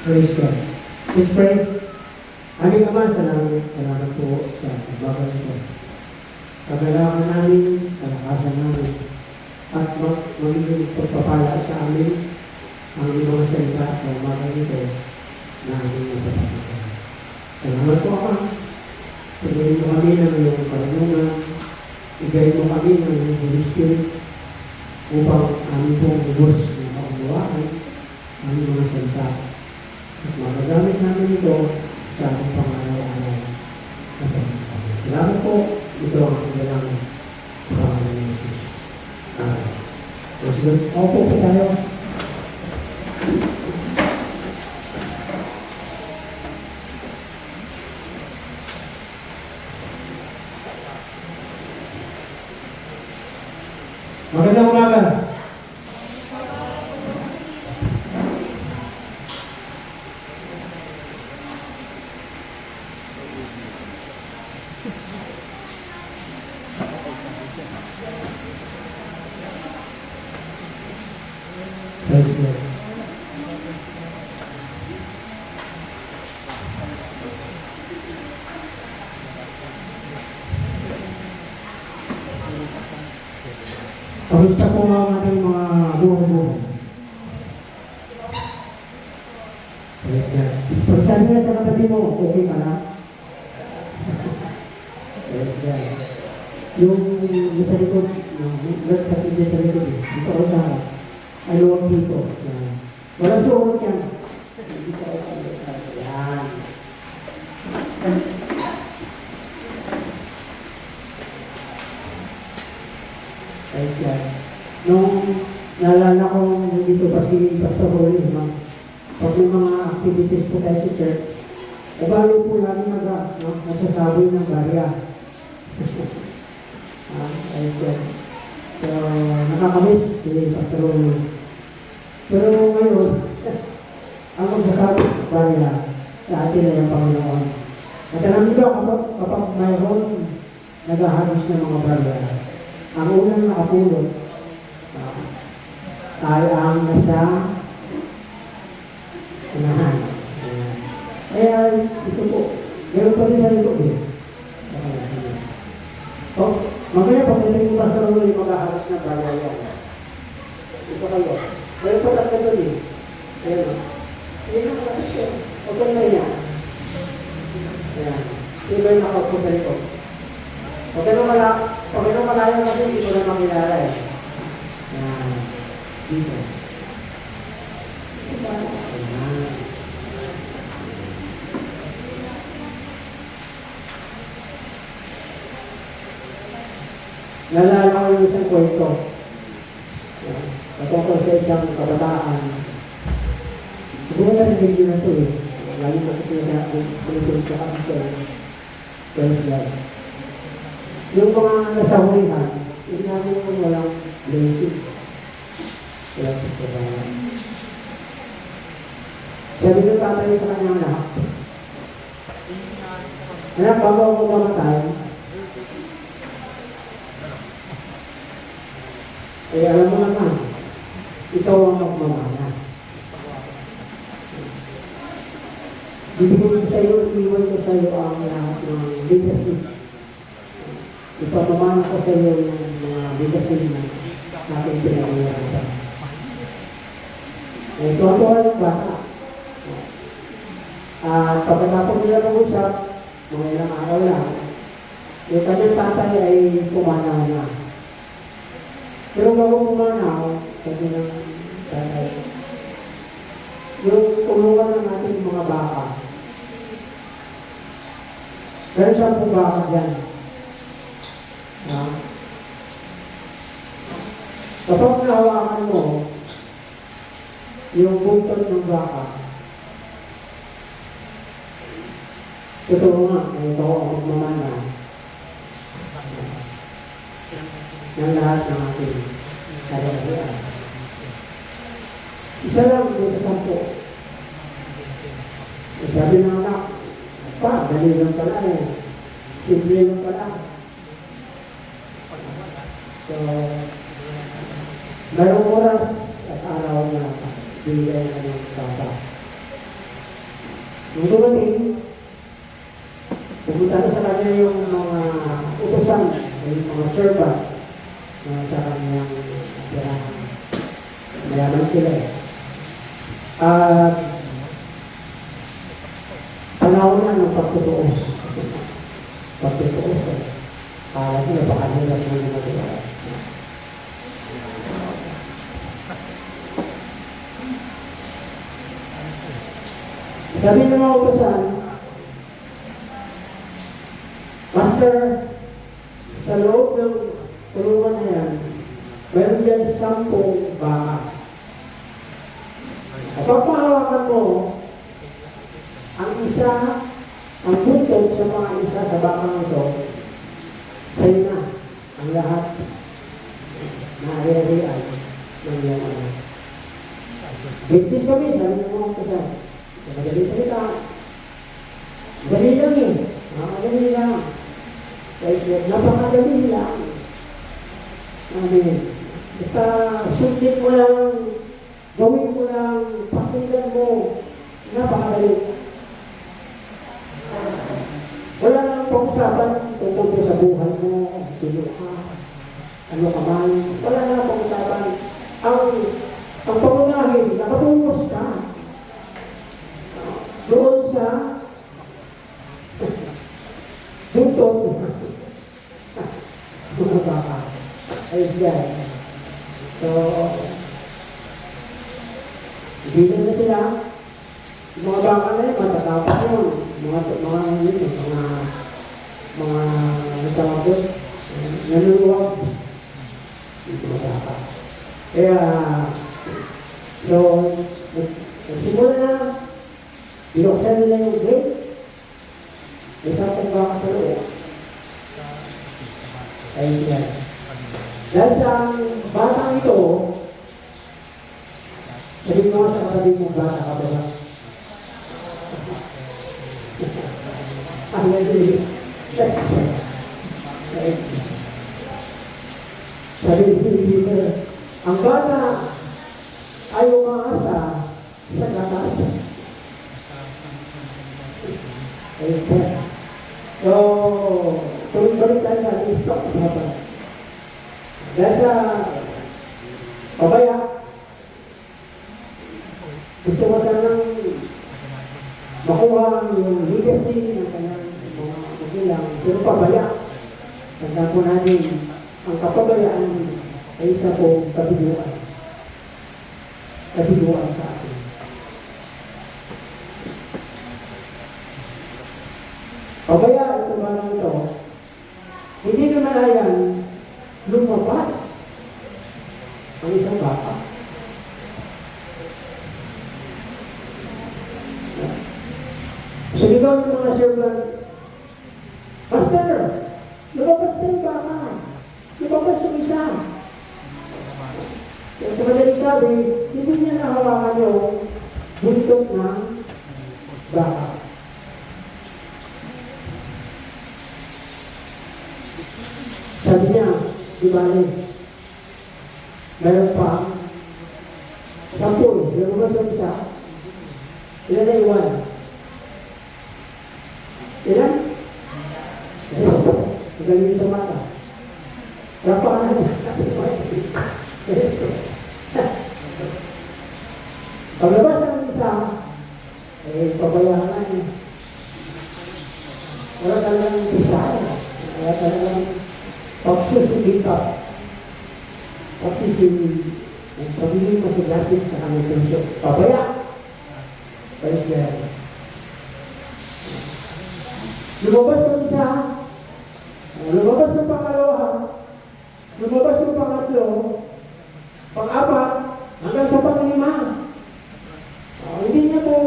Praise God. Let's pray. Aming Ama, salamat po sa pagbagal ito. Kagalakan namin, kalakasan namin, at magiging pagpapala sa amin ang mga salita sa umaga nito na aming masapatan. Salamat po, Ama. Pagdahin mo kami ng iyong karunungan, igay mo kami ng iyong Holy Spirit upang aming pong ubos ng kaunawaan ang mga salita at magagamit namin ito sa ating pangaraw-araw. Salamat po. Ito ang aking dalangin sa pangalan ni Jesus. Opo po tayo. Magandang umaga. Praise God. Kamusta po ang ating mga buhay-buhay? Praise God. Pag sabi na sa katabi mo, okay ka na? Praise God. Yung sa likod, nagkatid sa likod, dito ako sa ay luwag dito. Walang suot yan. Dito ako sa likod. Yan. Praise God. Nung naalala ko dito pa si Pastor Rolly, pag may mga activities po tayo sa church, balo po namin nagsasabi ng barya. Praise God. So, nakakamiss si Pastor Rolly. Pero ngayon, ang magsasabi ng barya sa atin na yung Panginoon. At alam nyo kapag mayroon naghahanos ng mga barya, ang unang nakapulot ay ang nasa unahan. Kaya ito po, meron pa rin sa likod eh. Mamaya pagdating mo pa sa ulo yung maghahalos na bagay yan. Ito kayo. Meron pa tatlo doon eh. Ayan o. Ayan ang kapit ko. Huwag kang na yan. Ayan. Iba yung nakaupo sa likod. Pag ano malayo kasi, hindi ko na makilala eh. Yan. Dito. Ayan. Nalala ko yung isang kwento. Patungkol sa isang kabataan. Siguro na rin hindi na ito eh. Lagi ko ito na kulitin ka kasi ito. Praise God. Yung mga nasahulihan, hindi namin yung walang blessing. Walang pagkabahan. Sabi ng tatay sa kanyang anak, anak, bago ako mamatay, eh alam mo naman, ikaw ang magmamana. Bibigyan ko sa iyo, iwan ko sa iyo ang lahat ng legacy. Ipamamana ko sa iyo ng mga legacy na natin pinag-iwanan. Eh, tuwa-tuwa yung bata. At pagkatapos nila mag-usap, mga ilang araw lang, yung kanyang tatay ay pumanaw na. Pero bago pumanaw, sabi ng tatay, yung tulungan ng ating mga baka, pero saan po baka dyan? Kapag nahawakan mo yung buntot ng baka, totoo nga, ito ang magmamana ng lahat ng ating kalagayan. Isa lang sa 10. Sabi ng anak, pa, dali lang pala eh. Simple lang pala. So, mayroong oras at araw na bigay ka ng bata. Nung dumating, pumunta na sa kanya yung mga utusan, yung mga servant na sa kanyang tirahan. Mayaman sila eh. At panahon na ng pagtutuos. Pagtutuos eh. Para ko napakahirap na yung magawa. Sabi ng mga utusan, Master, sa loob ng tulungan na yan, meron yan 10 baka. Kapag pahawakan mo, ang isa, ang buntot sa mga isa sa bakang ito, sa'yo na ang lahat na ari-arian ng iyong anak. Bigtis kami, sabi ng mga utusan. Sa madaling salita, madali lang eh. Madali lang. Napakadali lang. Amen. Basta sundin mo lang, gawin mo lang, pakinggan mo, napakadali. Wala nang pag-usapan tungkol sa buhay mo, sino ka, ano ka man. Wala nang pag-usapan. Ang pangunahin, nakatungos ka. Doon sa buntot mga baka. Ayos yan. So, dito na sila. Mga baka na yun, matatapos yun. Mga natawagod. Nanuluwag. Mga baka. Kaya, so, nagsimula na, binuksan nila yung gate. May 10 baka sa loob. Ayun siya. Dahil sa batang ito, sabi mo sa katabi mong bata ka ba? Ang nagiging. Sabi ni ang bata ay umaasa sa gatas. Ayun siya. So, tuloy-balik tayo natin ito sa bata. Dahil sa pabaya, gusto ko sanang makuha yung legacy ng kanyang mga magulang. Pero pabaya, tandaan po natin, ang kapabayaan ay isa po kabiluan. Kabiluan sa atin. Pabaya, ito ba lang ito, hindi naman ayan lumabas ang isang bata. Sumigaw yung mga servant, Master, lumabas na yung baka. Lumabas yung isa. Kaya sa madaling sabi, hindi niya nahawakan yung buntot ng baka. Sabi niya, di bale, meron pa 10, lumabas yung isa. Ilan na iwan? Ilan? Resto. Magaling sa mata. Rapakan na. Resto. Paglabas ng isa, pabayaan niya. Wala talagang pisaya. Wala talagang pagsusulitan. Pagsisilid. Ang pagiging masigasin sa kanyang puso. Pabaya. Kaya siya. Lumabas ang isa, lumabas ang pangalawa, lumabas ang pangatlo, pang-apat, hanggang sa pang-5. Hindi niya po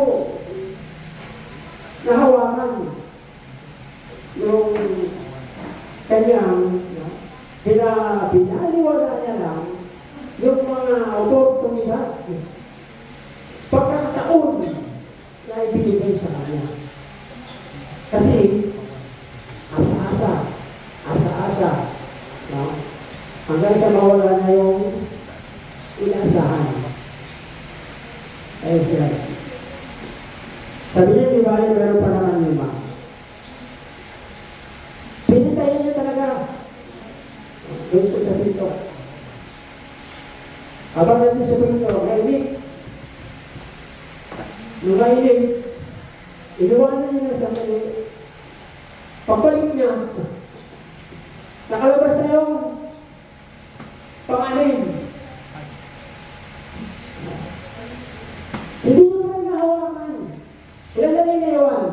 nahawakan yung kanyang pinaliwala niya lang yung mga oportunidad, pagkakataon na ibinigay sa kanya. Kasi, asa-asa, no? Hanggang sa mawala na yung inaasahan. Ayun sila. Sabi niya, di ba, meron pa naman 5. Pinitayin niya talaga. Doon sa pinto. Habang natin sa pinto, mainit. Nung mainit, iniwanan niya sa kanya. Pagbalik niya, nakalabas na yung panganin. Hindi nyo man nahawakan. Ilan na rin naiwan?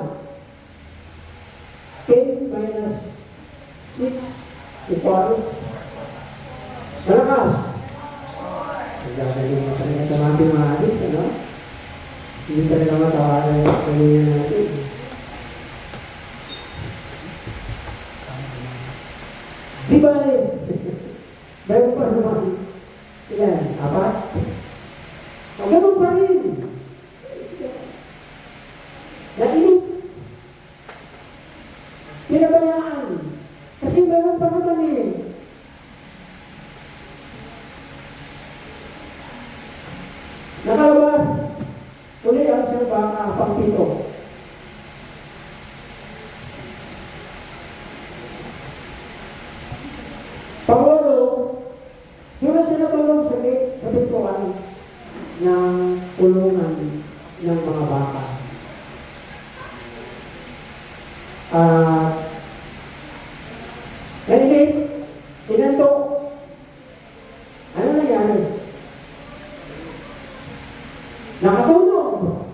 10 minus 6 equals malakas. Nagagaling mo talaga sa mathematics, ano? Hindi talaga matawaran yung kanina natin. Di ba rin? Bago pa naman. Ilan? 4? O ganun pa rin. Nainit. Pinabayaan. Kasi meron pa naman eh. Nakalabas. Uli ang isang baka pang 7. Pang-8, doon na sila tulong sa pintuan ng kulungan ng mga baka. Ganit, pinantok. Ano nangyari? Nakatulog.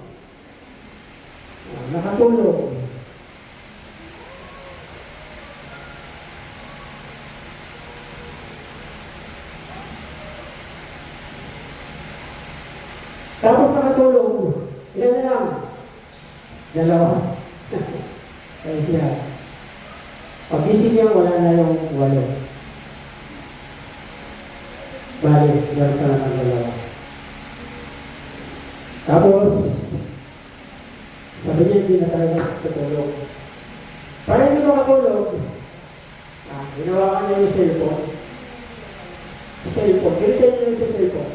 Nakatulog. Tapos nakatulog. Ilan na lang? 2. Kaya siya. Pag-isip niya, wala na yung 8. Bali, meron ka lang ang 2. Tapos, sabi niya, hindi na talaga tutulog. Para hindi makatulog, ginawa niya yung cellphone. Cellphone. Ginisin niya yung cellphone.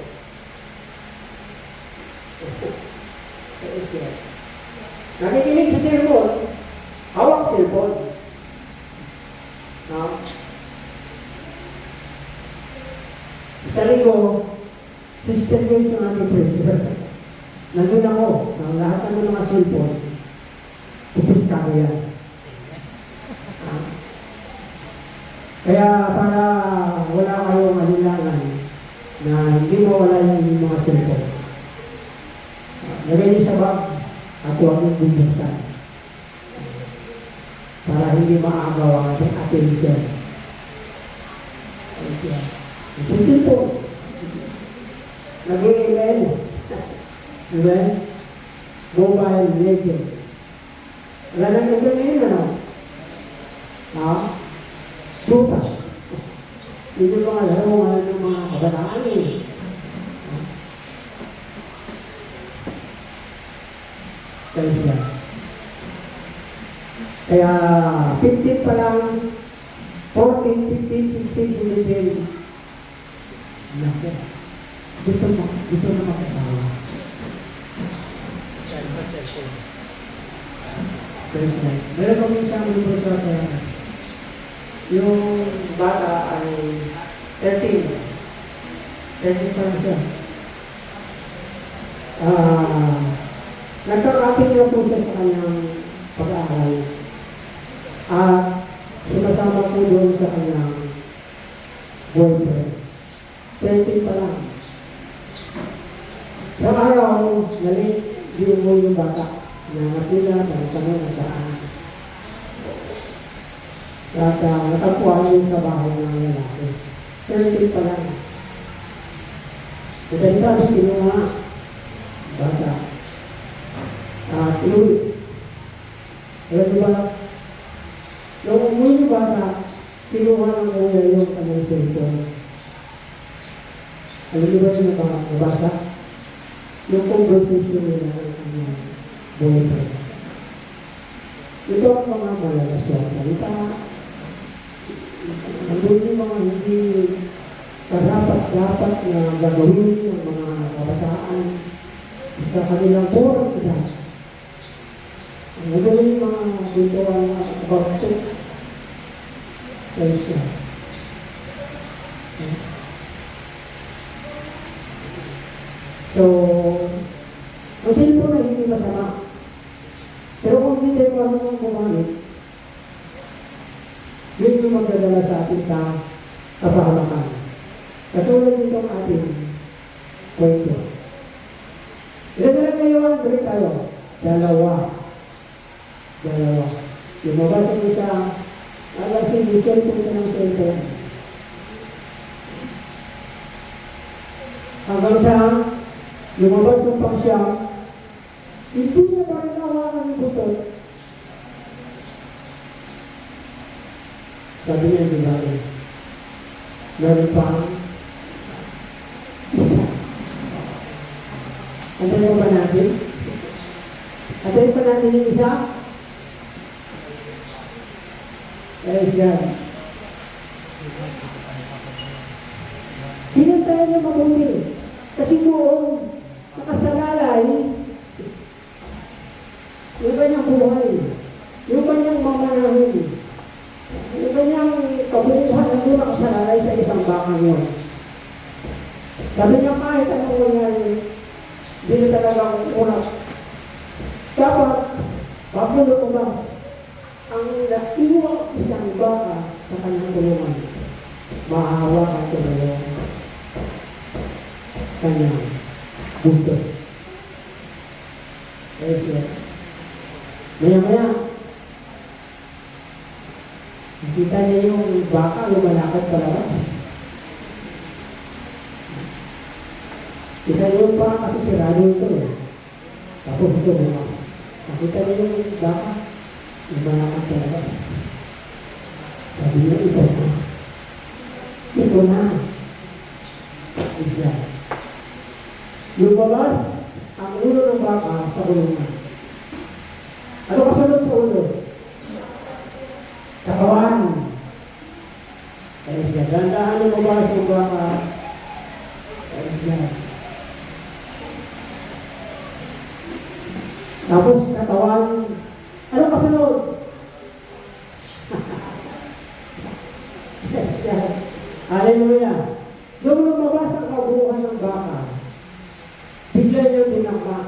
Nakikinig sa cellphone, hawak cellphone. Sa linggo, sister ko yung ating preacher. Nandun ako, ng lahat ng mga cellphone, pupus ka ko yan. Kaya para wala kayong alilangan na hindi mawala yung mga cellphone. Lagay niyo sa bag, ako ang bubuksan. Para hindi maagaw ang ating attention. Sa cellphone, nag-email. Diba? Mobile Legend. Wala nang nag-email, ano? Butas. Hindi ko alam kung ano ng mga kabataan eh. Kaya 15 pa lang, 14, 15, 16, 17. Naku. Gusto na makasawa. Meron kami isang libro sa Atenas. Yung bata ay 13. 13 pa na siya. Nagkakapit na po siya sa kanyang pag-aaral. At sumasama po doon sa kanyang boyfriend. 13 pa lang. Sa araw, nalik mo yung bata na nakila ng tanong na saan. At natapuan yun sa bahay ng lalaki. 13 pa lang. At ang sabi, kinuha bata. Inuwi. Kaya diba, nung umuwi yung bata, kinuha ng kuya yung kanyang cellphone. Alam niyo ba yung nabasa? Yung conversation nila ng kanyang boyfriend. Ito ang mga malalaswang salita. Nandun yung mga hindi karapat-dapat na gagawin ng mga kabataan sa kanilang buhay. Magaling yung mga pintuan about sex. Praise God. So, ang cellphone ay hindi masama. Pero kung hindi tayo marunong gumamit, yun yung magdadala sa atin sa kapahamakan. Katulad nitong ating kwento. Ilan na ngayon, balik tayo. Dalawa. Lumabas ang isa, alasin, cellphone siya ng cellphone. Hanggang sa lumabas ang pangsyam, hindi na pa rin hawakan yung butot. Sabi niya, di ba? Meron pa isa. Antayin pa natin? Antayin pa natin yung isa? Praise God. Pinantayan niya mabuti. Kasi doon, nakasalalay, yung kanyang buhay, yung kanyang mamanahin, yung kanyang kabuuhan na doon nakasalalay sa isang bakang yun. Sabi niya, kahit anong nangyari, hindi na talaga kukunak. Dapat, bago lumabas, ang naiwang isang baka sa kanyang tulungan, maahawakan ko na yun kanyang buto. Maya-maya, nakita niya yung baka lumalakad palabas. Kita niyo pa kasi sirado ito eh. Tapos ito bumas. Nakita niyo yung baka lumalakad palabas. Sabi niya, ito na. Ito na. Isla. Lumabas ang ulo ng baka sa kulungan. Ano kasunod sa ulo? Katawan. Kaya siya, dandahan yung lumabas ng baka. Kaya siya. Tapos katawan. Ano kasunod? Kaya siya. Hallelujah. Nung lumabas ang kabuuan ng baka, bigla niyang tinangka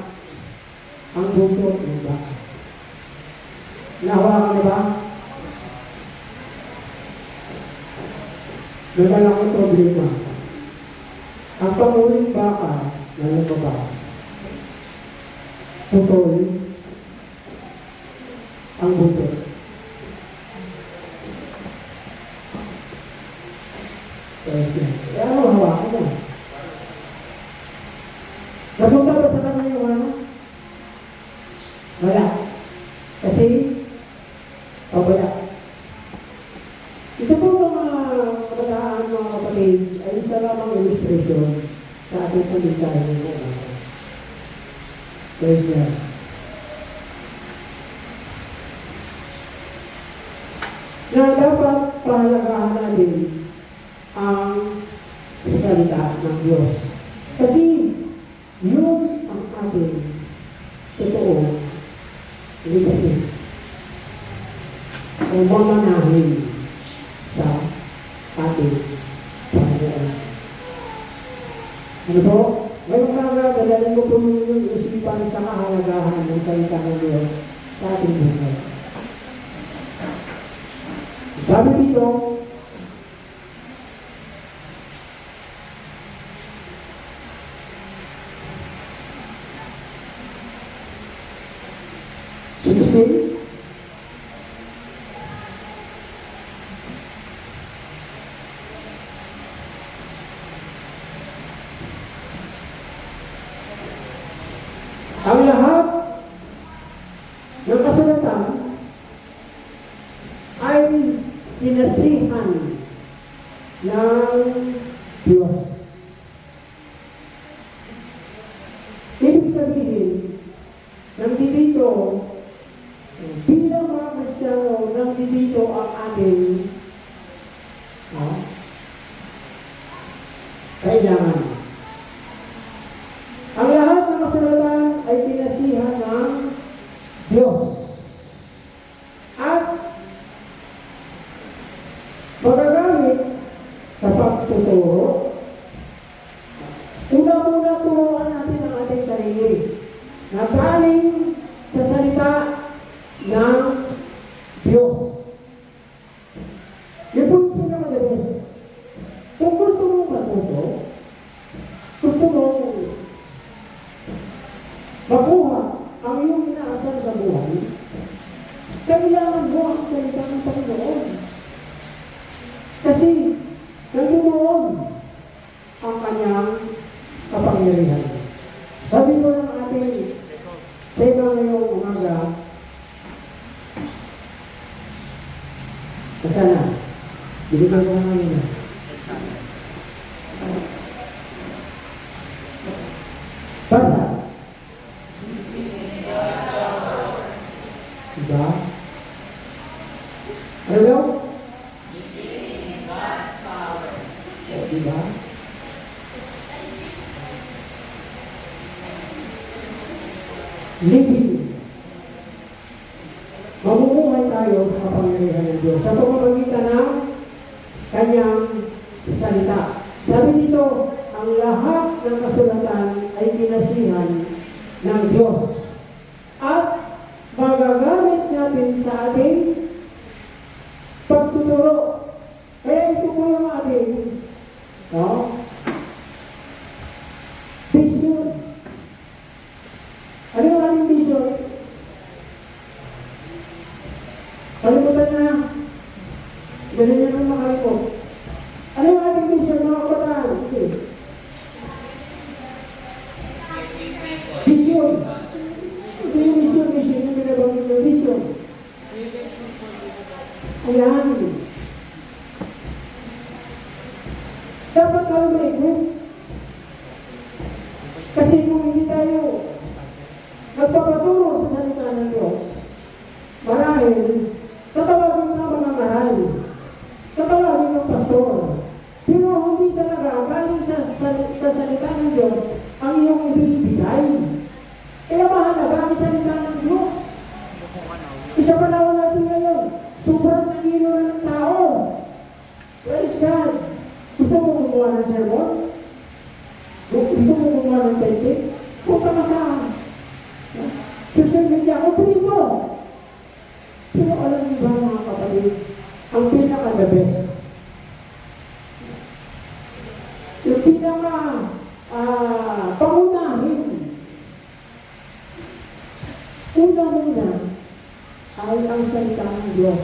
ang buto ng baka. Nahawakan niyo ba? Nagalaking problema. Ang panguling baka na lumabas, putol ang buto. Kaya ano, hawakan mo. Napunta ba sa kanya yung ano? Wala. Kasi, wala. Ito po mga kabataan, mga kapatid, ay isa lamang illustration sa ating pag-isahin ng mga. Praise God. Na dapat pahalagahan natin ang salita ng Diyos. Kasi, yun ang ating totoo hindi kasi o mamanahin sa ating Panginoon. Ano po? Ngayong mga dadalhin ko po yung isipan sa kahalagahan ng salita ng Diyos sa ating buhay. Sabi dito, ang lahat ng kasulatan ay pinasihan ng Diyos. Ibig sabihin, nandito, bilang mga Kristiyano, nandito ang ating kailangan. Ang lahat ng kasulatan ay pinasihan ng Diyos. Una-una turuan natin ang ating sarili na galing sa salita ng Diyos. Yung po yung pinakamadalas. Kung gusto mong matuto, gusto mong makuha ang iyong inaasal sa buhay, kailangan mo ang salita ng Panginoon. Kasi nandoon ang kanyang kapangyarihan. Sabi ko ng ating tema ngayong umaga, kasana, binigyan ko na ngayon. Basa. Diba? Ano daw? Diba? Living. Mamumuhay tayo sa kapangyarihan ng Diyos sa pamamagitan ng kanyang salita. Sabi dito, ang lahat ng kasulatan ay pinasihan ng Diyos at magagamit natin sa ating pagtuturo. Kaya ito po yung ating vision. Ano yung ating vision? Kalimutan na. Ganun yan ang makalimot. Ano yung ating vision, mga kabataan? Okay. Vision. Ito yung vision yung binabanggit ng vision. Ayan. Dapat tayo ma-equip. Kasi kung hindi tayo nagpapaturo sa salita ng Diyos, marahil tatawagin ng mga ngaral, tatawagin ng pastor, pero hindi talaga galing sa salita ng Diyos ang iyong ibibigay. Kaya mahalaga ang salita ng Diyos. Isa panahon natin ngayon, sobrang nagino na ng tao. Praise God. Gusto mo gumawa ng sermon? Gusto mo gumawa ng teaching? Punta ka sa social media o prito. Pero alam niyo ba mga kapatid, ang pinaka-the best, yung pinaka pangunahin, una-una ay ang salita ng Diyos.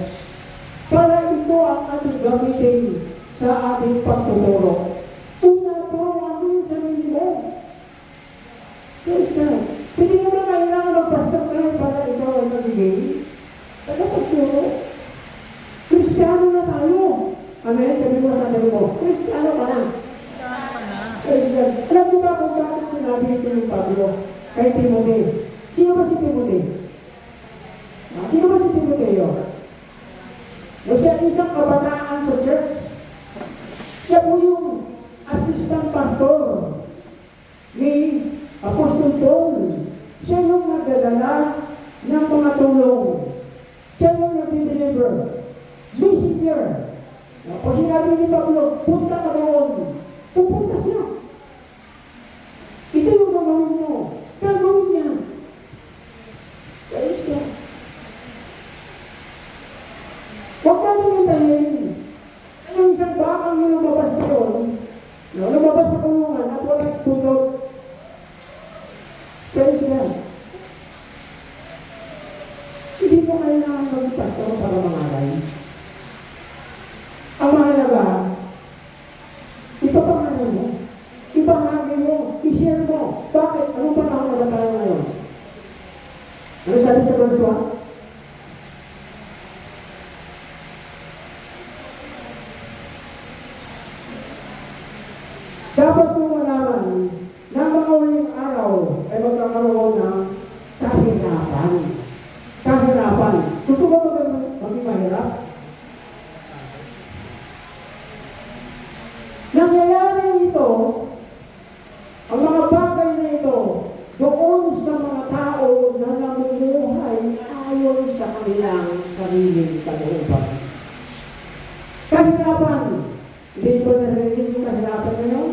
Para ito ang ating gamitin sa ating pagtuturo. Una ito ang ating sarili mo. Praise God. Hindi mo na kailangan mag-pastor kayo para ikaw ay magiging pagtuturo. Kristiyano na tayo. Amen? Sabi mo sa atin mo, Kristiyano ka na. Praise God. Alam mo ba kung bakit sinabi ito ng Pablo kay Timothy? Sino ba si Timothy? Sino ba si Timoteo? Siya isang kabataan sa church. Siya po yung assistant pastor ni Apostol Paul. Siya yung nagdadala ng mga tulong. Siya yung nag-deliver. Messenger. Pag sinabi ni Pablo, punta ka doon. Pupunta siya. Ito yung gagawin mo. Gagawin niya. Praise God. Huwag ka nang hintayin. Yung isang bakang yung lumabas na doon, lumabas sa kulungan at walang tutot. Praise God. Hindi mo kailangan maging pastor para mangaral. Ang mahalaga, ipapangaral mo, ibahagi mo, i-share mo. Bakit? Anong panahon na ba tayo ngayon? Ano sabi sa verse 1? Dapat mong malaman na ang mga uling araw ay magkakaroon ng kahirapan. Kahirapan. Gusto mo ba maging mahirap? Nangyayari ito, ang mga bagay na ito, doon sa mga tao na namumuhay ayon sa kanilang sariling kalooban. Kahirapan. Hindi ba narinig yung kahirapan ngayon?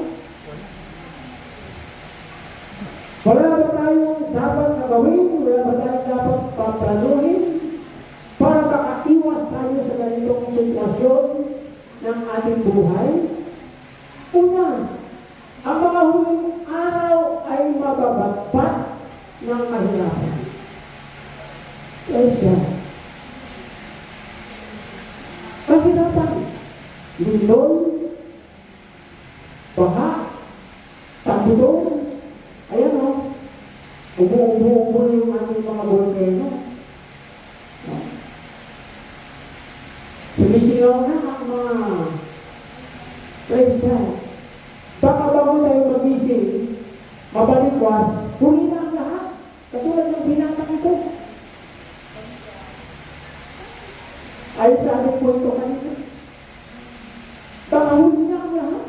Wala ba tayong dapat na gawin? Wala ba tayong dapat paplanuhin para makaiwas tayo sa ganitong sitwasyon ng ating buhay? Una, ang mga huling araw ay mababatpat ng kahirapan. Praise God. Kahirapan. Lindol, baha, tambudong, ayan o, ubo-ubo na yung ating mga volcano. Sumisigaw na ang mga praise God. Baka bago tayo magising, mabalikwas, huli na ang lahat. Kasulad ng binatang ito. Ay sa ating kwento kanina. Baka huli na ang lahat.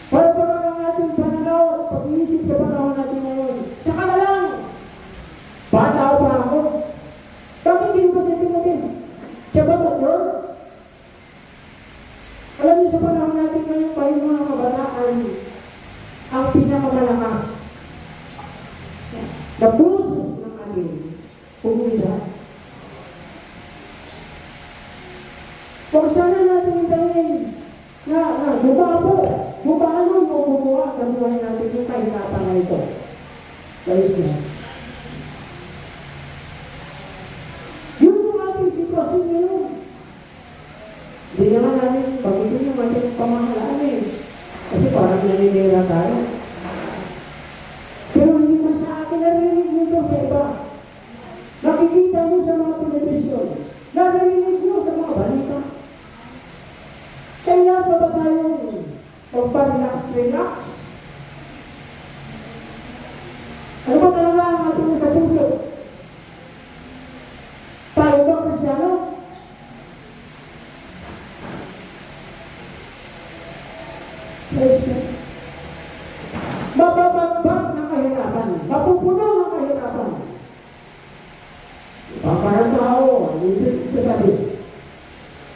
Para baka ang ating pananaw at pag-iisip sa panahon natin ngayon. Saka na lang. Bata pa ako. Bakit sino ba sa ating natin? Siya ba doktor? Alam niyo sa panahon natin ngayon pa yung mga kabataan ang pinakamalakas na busos ng ating komunidad. Kung sana natin hintayin na gumalo o gumawa sa buhay natin yung kahirapan na ito. Praise God. Yun yung ating sitwasyon ngayon. Hindi naman natin pag-ibig yung ating pamahalaan eh. Kasi parang naninira tayo. Pero hindi man sa akin narinig nyo sa iba. Nakikita nyo sa mga telebisyon. Narinig nyo sa mga balita. Kailan pa ba tayong magpa-relax? Ano ba talaga ang ating sa puso? Tayo ba Kristyano? Praise God. Mababagbag ng kahirapan. Mapupuno ng kahirapan. Parang tao, ito sabi.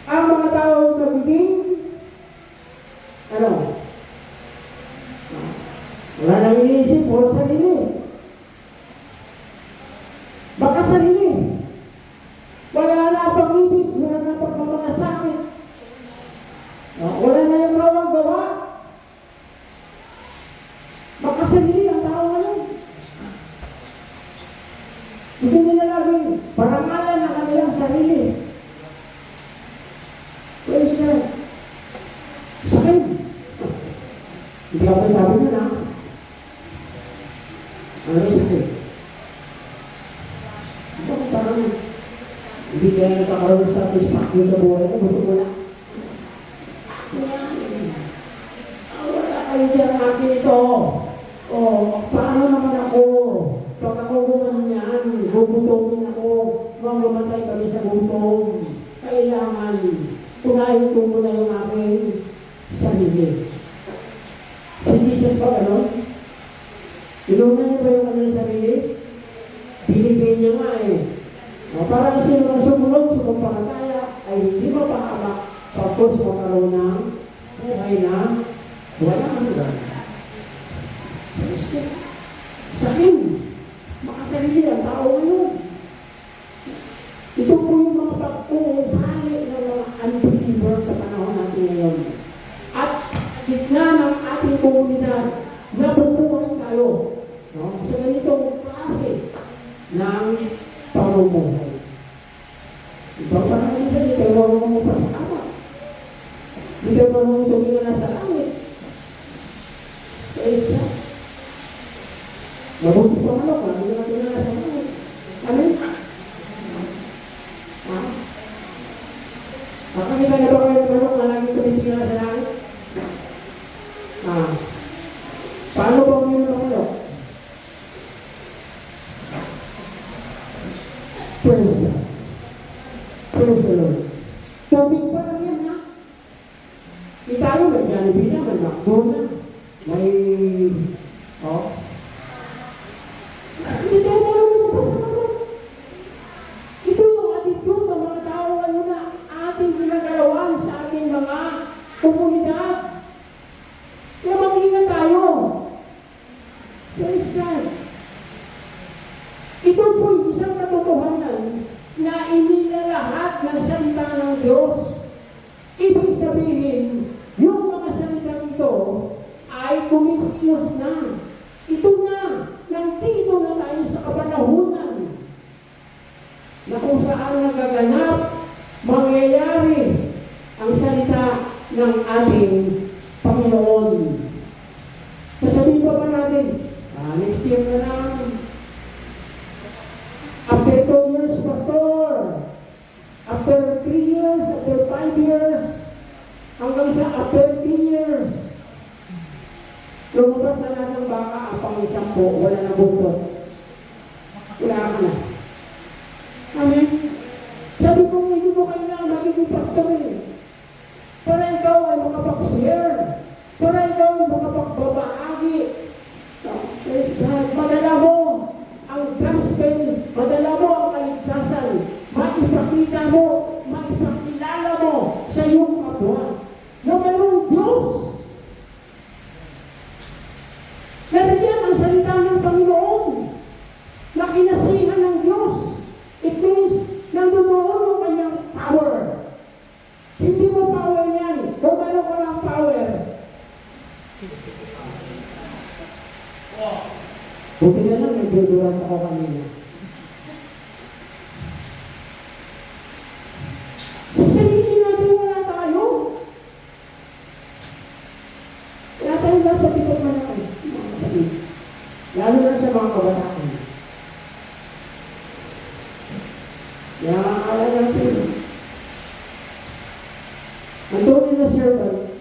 Ang mga tao nagiging wala nang iniisip, puro sarili. Baka sarili. Wala na pag-ibig, wala na pagmamalasakit. Wala na yung rawang gawa. Baka sarili ang tao ngayon. Gusto nila laging parangalan ng kanilang sarili. Praise God. Sakit. Hindi ako sabi mo na. Ano yung sakit? Bakit parang hindi kaya nagkakaroon ng satisfaction sa buhay ko? Gusto ko na. Wala kayo dyan akin ito. Paano naman ako? Pag ako gumanon yan, gugutomin ako. Mamamatay kami sa gutom. Kailangan tunahin ko muna yung aking sarili. Si Jesus pa gano'n? Inunan niya ba yung kanyang sarili? Binigay niya nga eh. Parang sino ang sumunod sa pampalataya ay hindi mapahamak tapos magkaroon ng buhay na walang hanggan. Sa akin, makasarili ang tao ngayon. Ito po yung mga pag-uugali ng mga unbeliever sa panahon natin ngayon. At gitna ng ating komunidad, nabubuhay tayo sa ganitong klase ng pamumuhay. Ibang panahon nila, hindi tayo marunong magpasakama. Hindi tayo marunong tumingin na sa langit. Praise God. Mabuti pa manok, hindi na tumingin na sa langit. Amen? Nakakita na ba kayo ng manok na laging tumitingin na sa langit? Paano ba uminom ng manok? Praise God. Praise the Lord. Tubig pa lang yan, ha? May tayo, may Jollibee na, may McDo na, may... Hindi tayo marunong magpasama. Ito yung attitude ng mga tao ngayon na ating ginagalawan sa ating mga komunidad. Kaya mag-ingat tayo. ay kumikilos na. Ito na, nandito na tayo sa kapanahunan na kung saan nagaganap, mangyayari ang salita ng ating Panginoon. Sasabihin pa ba natin, next year na lang, after 2 years, Pastor, after 3 years, after 5 years, hanggang sa after 10 years, lumabas na lahat ng baka, ang pang-10, wala na buto. Wala ka na. Amen? Sabi ko, hindi mo kailangan magiging pastor eh. Para ikaw ay makapag-share. Para ikaw ay makapagbabahagi. Praise God. Madala mo ang gospel. Madala mo ang kaligtasan. Maipakita mo, maipakilala mo sa iyong kapwa na mayroong Diyos. Nariyan ang salita ng Panginoon na kinasihan ng Diyos. It means, nandoon ang kanyang power. Hindi mo power yan. Kung ano ka ng power. Buti na lang, nagduduran ako kanina. Sa sarili natin wala tayo. Wala tayong dapat ipagmalaki, mga kapatid. Lalo na sa mga kabataan. Kaya akala natin, ang tunay na servant,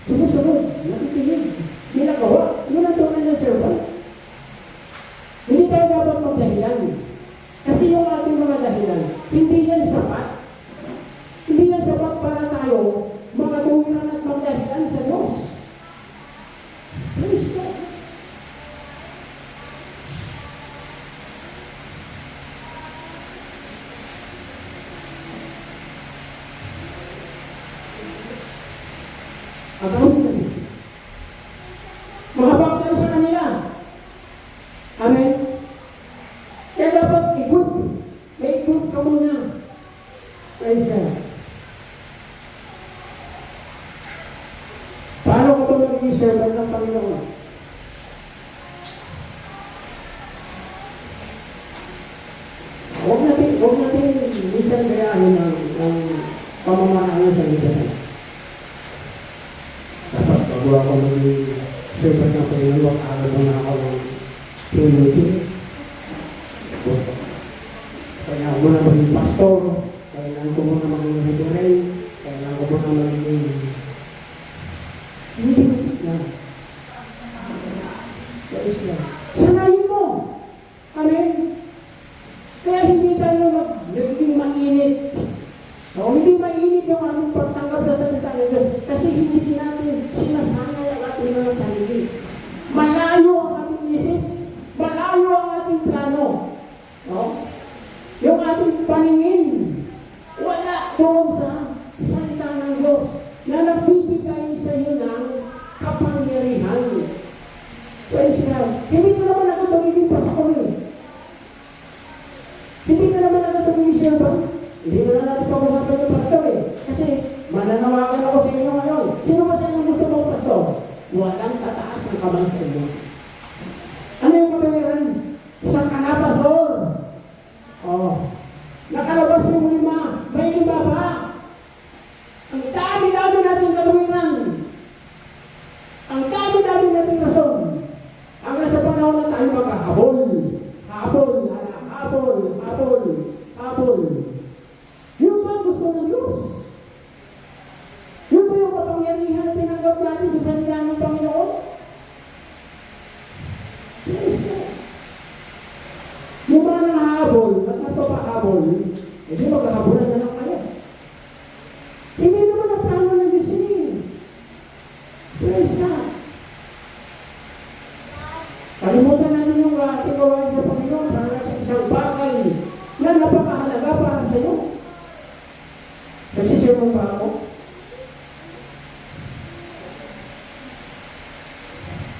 sumusunod, nakikinig, ginagawa, yun ang tunay na servant. Hindi tayo dapat magdahilan. Kasi yung ating mga dahilan, hindi yan sapat. Hindi yan sapat para tayo magatuwiran at magdahilan sa Diyos. Praise God. Agawin natin sila. Mahabag tayo sa kanila. Amen? Kaya dapat ikot. May ikot ka muna. Praise God. Paano ka ba magiging servant ng Panginoon? Huwag natin minsan gayahin ang pamamaraan sa libutan. Dapat bago ako maging servant ng Panginoon, wag-aral mo na ako ng theology. Kailangan ko na maging pastor, kailangan ko muna maging reverend, kailangan ko muna maging hindi na. Sanayin mo. Amen? Kaya hindi tayo nagiging mainit. Hindi mainit yung ating pagtanggap sa salita ng Diyos kasi hindi natin sinasanay ang ating mga sarili. Malayo ang ating isip, malayo ang ating plano. No? Yung ating paningin, wala doon sa salita ng Diyos na nagbibigay sa iyo ng kapangyarihan. Praise God. Hindi ka naman agad magiging pastor eh. Hindi ka naman agad magiging servant. Hindi na natin pag-usapan yung pastor eh. Kasi mananawagan ako sa inyo ngayon. Sino ba sa inyo gusto mong pastor? Walang tataas ang kamay sa inyo. Ano yung kapangyarihan? Sa kanapastor. Nakalabas yung 5. May 5 pa. Ang dami-dami natin katuwiran. Ang dami-dami natin rason. Hanggang sa panahon na tayo maghahabol. Habol. Yun ba ang gusto ng Diyos? Yun ba yung kapangyarihan na tinanggap natin sa salita ng Panginoon? Yes, God. Yung mga nangahabol at nagpapahabol, hindi maghahabolan na lang kayo. Hindi naman ang plano ng Diyos eh. Praise God. Kalimutan natin yung ating gawain sa Panginoon para sa isang bagay na napakahalaga para sa iyo. Nagsisirmong ba ako?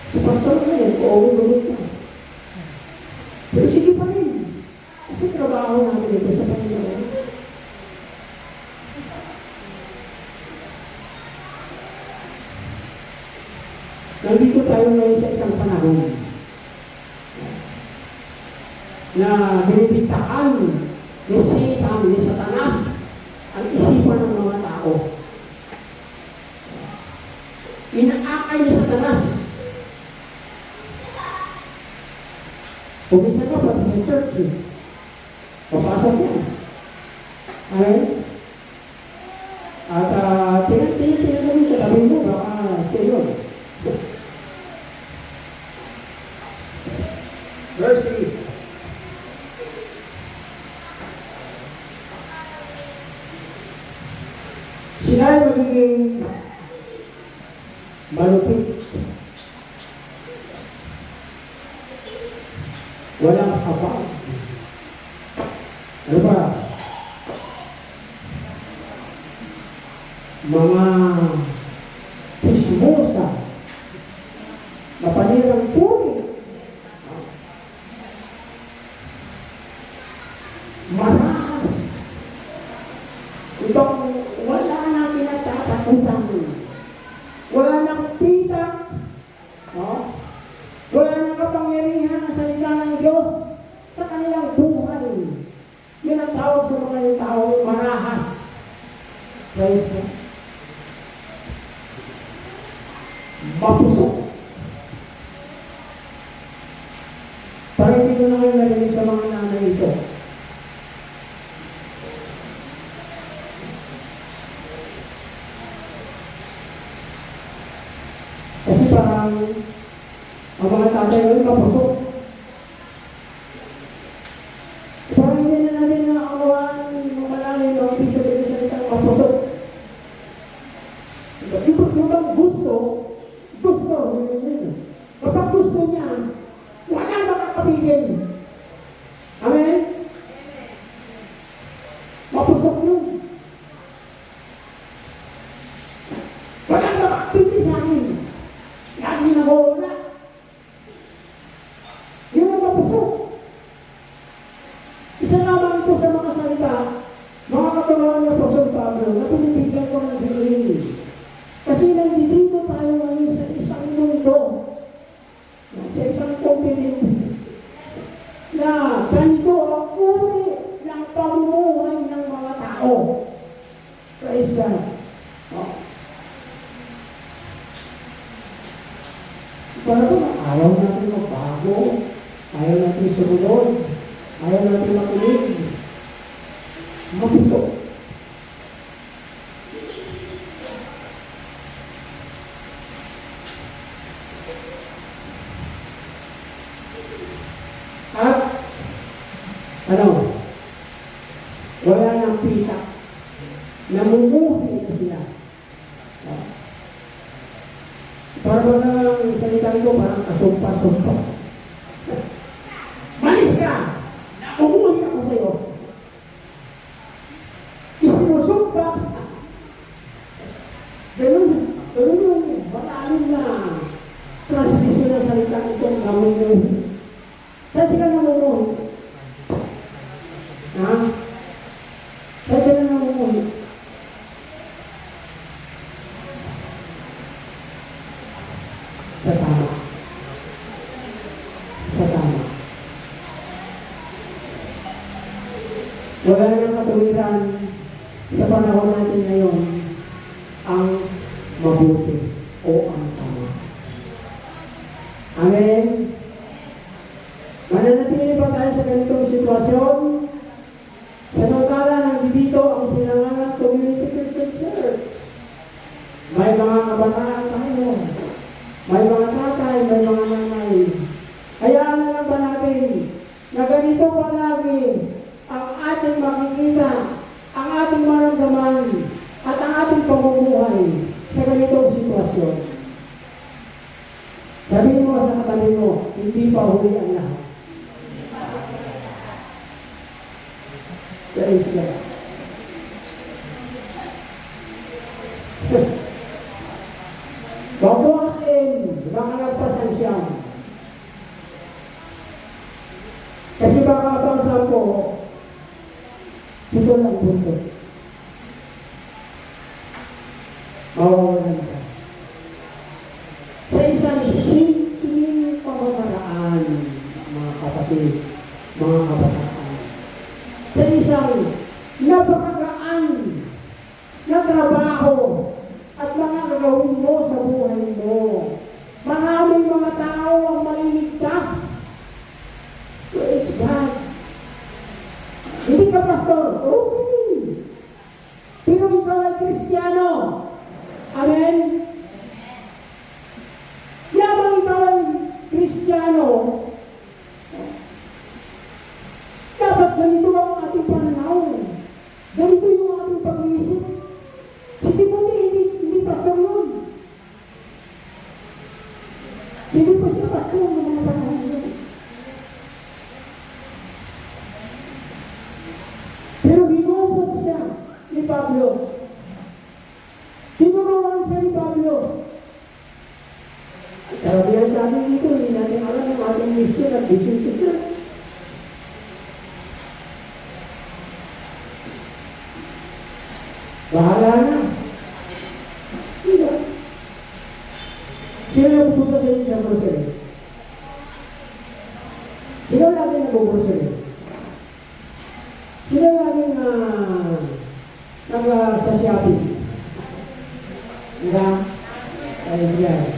Si pastor ngayon, gulit na. Pero sige pa rin. Kasi trabaho natin ito sa Panginoon. Nandito tayo ngayon sa isang panahon na binibigtaan ni Satan, ni Satanas, ang isipan ng mga tao. Inaakay ni Satanas. Puminsan ka pati sa church, papasok yan. Amen? At tingnan mo yung katabi mo, baka siya yun. Verse 3. Sila ay magiging malupit. Walang kapal. Ano ba? Mga chismosa, mapanirang puri, marahas, ibang wala na kinatatakutan, wala nang pitak, no? Wala nang kapangyarihan ang salita ng Diyos sa kanilang buhay. Yun ang tawag sa mga tao, marahas. Praise God. Mapusok. Parang hindi ko na kayo narinig sa mga nanay ito. Kasi parang ang mga tatay ngayon mapusok. Parang hindi na natin nakakawaan malalim ang ibig sabihin sa salitang mapusok. Yung bang gusto, kapag gusto niya, walang makakapigil. Amen? Mapusok yun. Walang makakapigil sa akin. Lagi nag-uuna. Yun ang mapusok. Isa naman ito sa mga salita, mga katulad ni Apostol Pablo, na pinibigyan ko ng dilim. Kasi nandito tayo ngayon sa isang mundo, sa isang continent, na ganito ang uri ng pamumuhay ng mga tao. Praise God. Oh. Para ba, ayaw natin magbago, ayaw natin sumunod, ayaw natin makinig. Mapusok. At wala nang pitak. Namumuhi na sila. Parang ang salita ko, parang kasumpa-sumpa. Malis ka! Namumuhi ako sa'yo. Isinusumpa. Ganun yung malalim na transmission ng salita itong namumuhi. Saan sila namumuhi? Ha? Saan sila namumuhi? Sa tama. Sa tama. Wala nang katuwiran sa panahon natin ngayon ang mabuti o ang tama. Amen? Mananatili pa tayo sa ganitong sitwasyon. Sa nukala ng dito ang sinangalang Community Christian Church. May mga kabataan tayo. May mga tatay, may mga nanay. Hayaan na lang ba natin na ganito palagi ang ating makikita, ang ating maramdaman, at ang ating pamumuhay sa ganitong sitwasyon. Sabihin mo sa katabi mo, hindi pa huli ang lahat. Praise God. Huwag mo akin, baka nagpasan siya. Kasi baka bang sampo, ito lang punto. Mawawalan ka. Sa isang ating mga kabataan. Sa isang napakagaan na trabaho at mga gagawin mo sa buhay mo. Maraming mga tao ang maliligtas. Praise God. Hindi ka pastor, okay. Pero ikaw ay Kristiyano. Amen? Yabang ikaw ay Kristiyano, dapat ganito ang ating pananaw. Ganito yung ating pag-iisip. Si Timothy, hindi pastor yun. Hindi pa siya pastor ng mga panahon yun. Pero hinubog siya ni Pablo. Tinuruan siya ni Pablo. Karabihan sa amin dito, hindi natin alam ang ating mission at vision sa church. Bahala na. Diba? Sino na pupunta sa inyo sa grocery? Sino lagi nag-grocery? Sino lagi sa shopping? Diba? Ay, yan.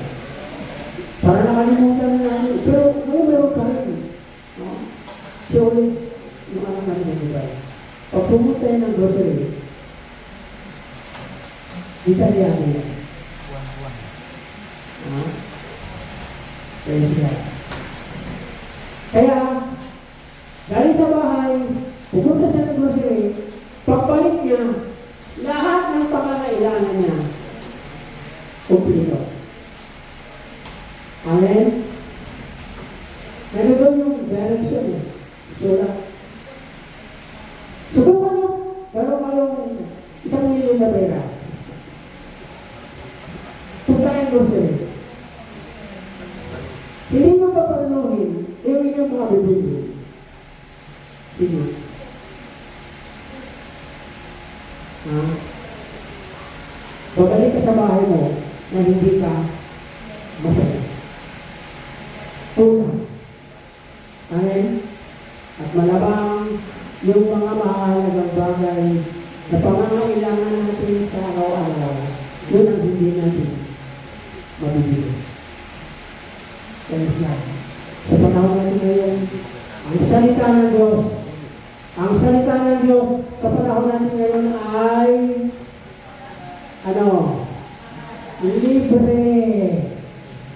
Para nakalimutan na natin. Pero meron pa rin. No? So, yung alam natin na diba? Pag pumunta yan ng grocery, Italiano yan. Praise God. Kaya, galing sa bahay, pumunta siya ng grocery, pagbalik niya, lahat ng pangangailangan niya, kumplito. Amen? Nagagawin yung direction niya. Sulat. Subukan niyo, parang 1,000,000 na pera. Punta kayong grocery. Hindi nyo papanuhin yung inyong mga bibili. Sige. Babalik ka sa bahay mo na hindi ka masaya. Una. Amen? At malabang yung mga mahalagang bagay na pangangailangan natin sa araw-araw, yun ang hindi natin mabibili. Praise God. Sa panahon natin ngayon, ang salita ng Diyos sa panahon natin ngayon ay libre.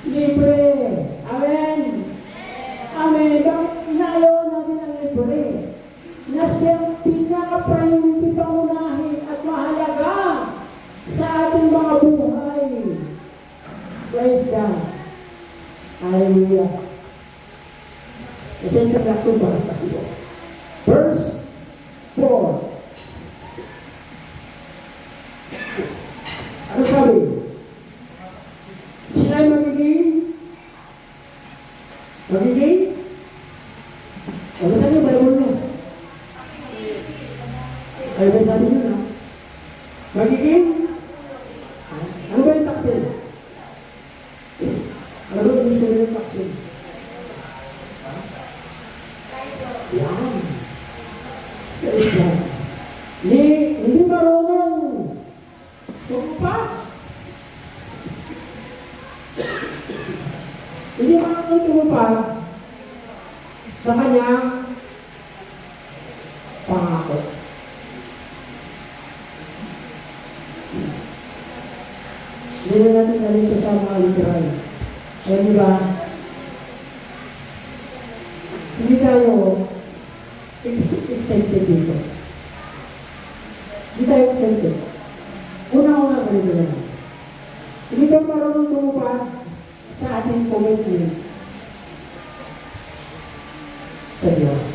Libre. Amen. Amen. Bakit inayaw natin ang libre? Na siyang pinaka-priority pangunahin at mahalaga sa ating mga buhay. Praise God. Hallelujah. Kasi introduction para tayo. Verse 4. Ano sabi? Sila'y magiging? Ano sabi yung Bible mo? Ay, may sabi nyo na. Magiging? Ano ba yung taksil? Ano ba yung sabi ng taksil? Yan. Praise God. Hindi marunong tumupad. Hindi marunong tumupad sa kanyang pangako. Hindi na natin nalito sa mga literal. Alam niyo ba? Hindi tayo excited dito. Hindi tayo excited. Una-una ganito lang. Hindi tayo marunong tumupad sa ating commitment sa Diyos.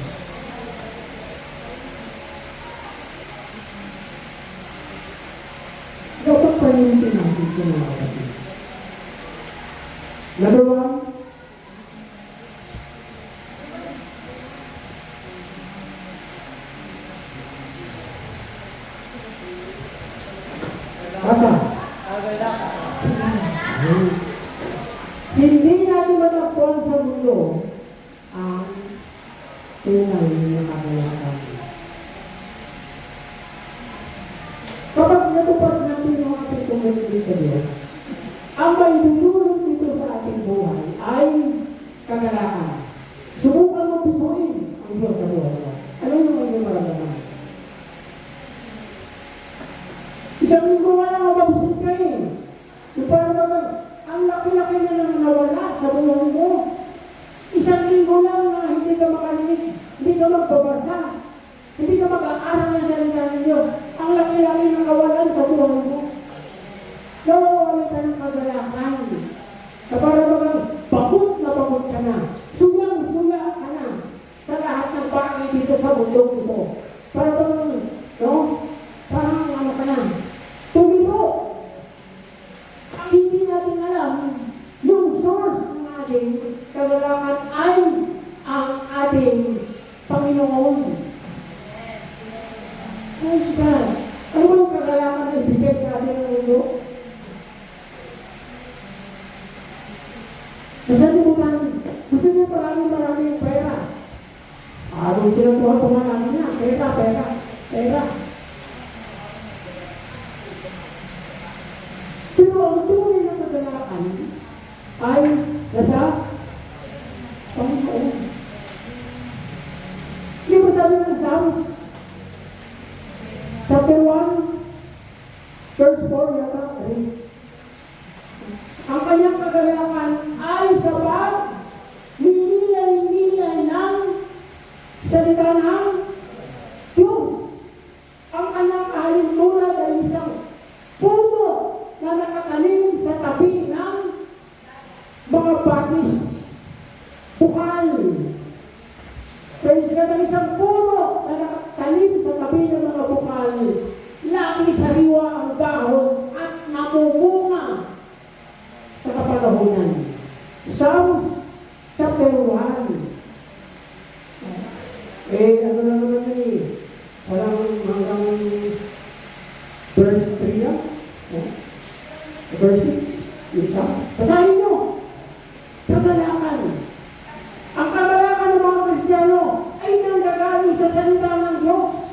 Dapat panimutin natin ito mga kapatid. Number 1, hindi natin matakbuhan sa mundo ang tunay na kagalakan. Kapag natupad natin ang ating komunidad sa Diyos, ang may dudulot dito sa ating buhay ay kagalakan. Subukan mo bituin ang Diyos sa buhay mo. Ano yung inyong maramdaman? Isang linggo wala mababusin ka eh. Yung parang naman, ang laki-laki na lang nawala sa buhay mo. Isang linggo lang na hindi ka makarinig, hindi ka magbabasa, hindi ka mag-aaral ng salita ng Diyos. Ang laki-laki na kawalan sa buhay mo. Nawawalan ka ng kagalakan. Na parang naman, pagod na pagod ka na. Suyang-suya ka na sa lahat ng bagay dito sa bundok ito. Parang naman, no? Parang ano ka na. Tumiro. Ang hindi natin alam, yung source ng ating kagalakan ay ang ating Panginoon. Praise God. Ano ba yung kagalakan na ibigay sa ating ng mundo? Nasalimutan, gusto niya palagi maraming pera. Kung sinutuhan natin niya, pera. Pero ang tunay na kagalakan ay nasa Panginoon. Di ba sabi ng Psalms? Chapter 1, verse 4 yata, ang kanyang kagalakan ay sa pag-nilay-nilay ng salita ng Diyos. Ang kanyang kahalimulad ay isang puno na nakatanim sa tabi ng mga bagis. Bukal. Praise God, ang isang puno na nakatanim sa tabi ng mga bukal. Lagi sariwa ang dahon at namumunga sa kapanahunan. Psalms chapter 1. Ano na naman eh. Parang hanggang verse 3 na. Verse 6. Yung siya. Basahin nyo. Kagalakan. Ang kagalakan ng mga Kristiyano ay nanggagaling sa salita ng Diyos.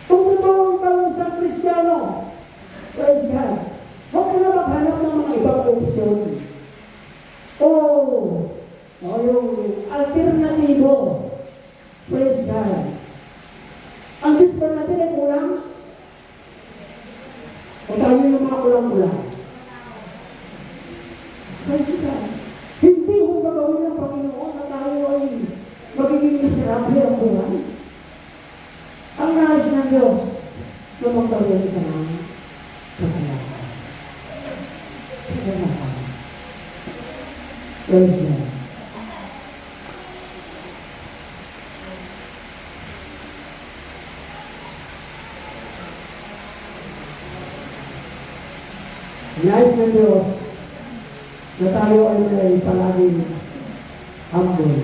Kung totoo ikaw isang Kristiyano, praise God, huwag ka na maghanap ng mga ibang opsyon. O yung alternatibo. Praise God. Ang Diyos ba natin ay kulang? O tayo yung mga kulang-kulang? Praise God. Hindi ko gagawin ng Panginoon na tayo ay magiging miserable ang buhay. Ang nais ng Diyos na magkaroon ka ng kagalakan. Praise God. Nais ng Diyos na tayo ay palaging humble.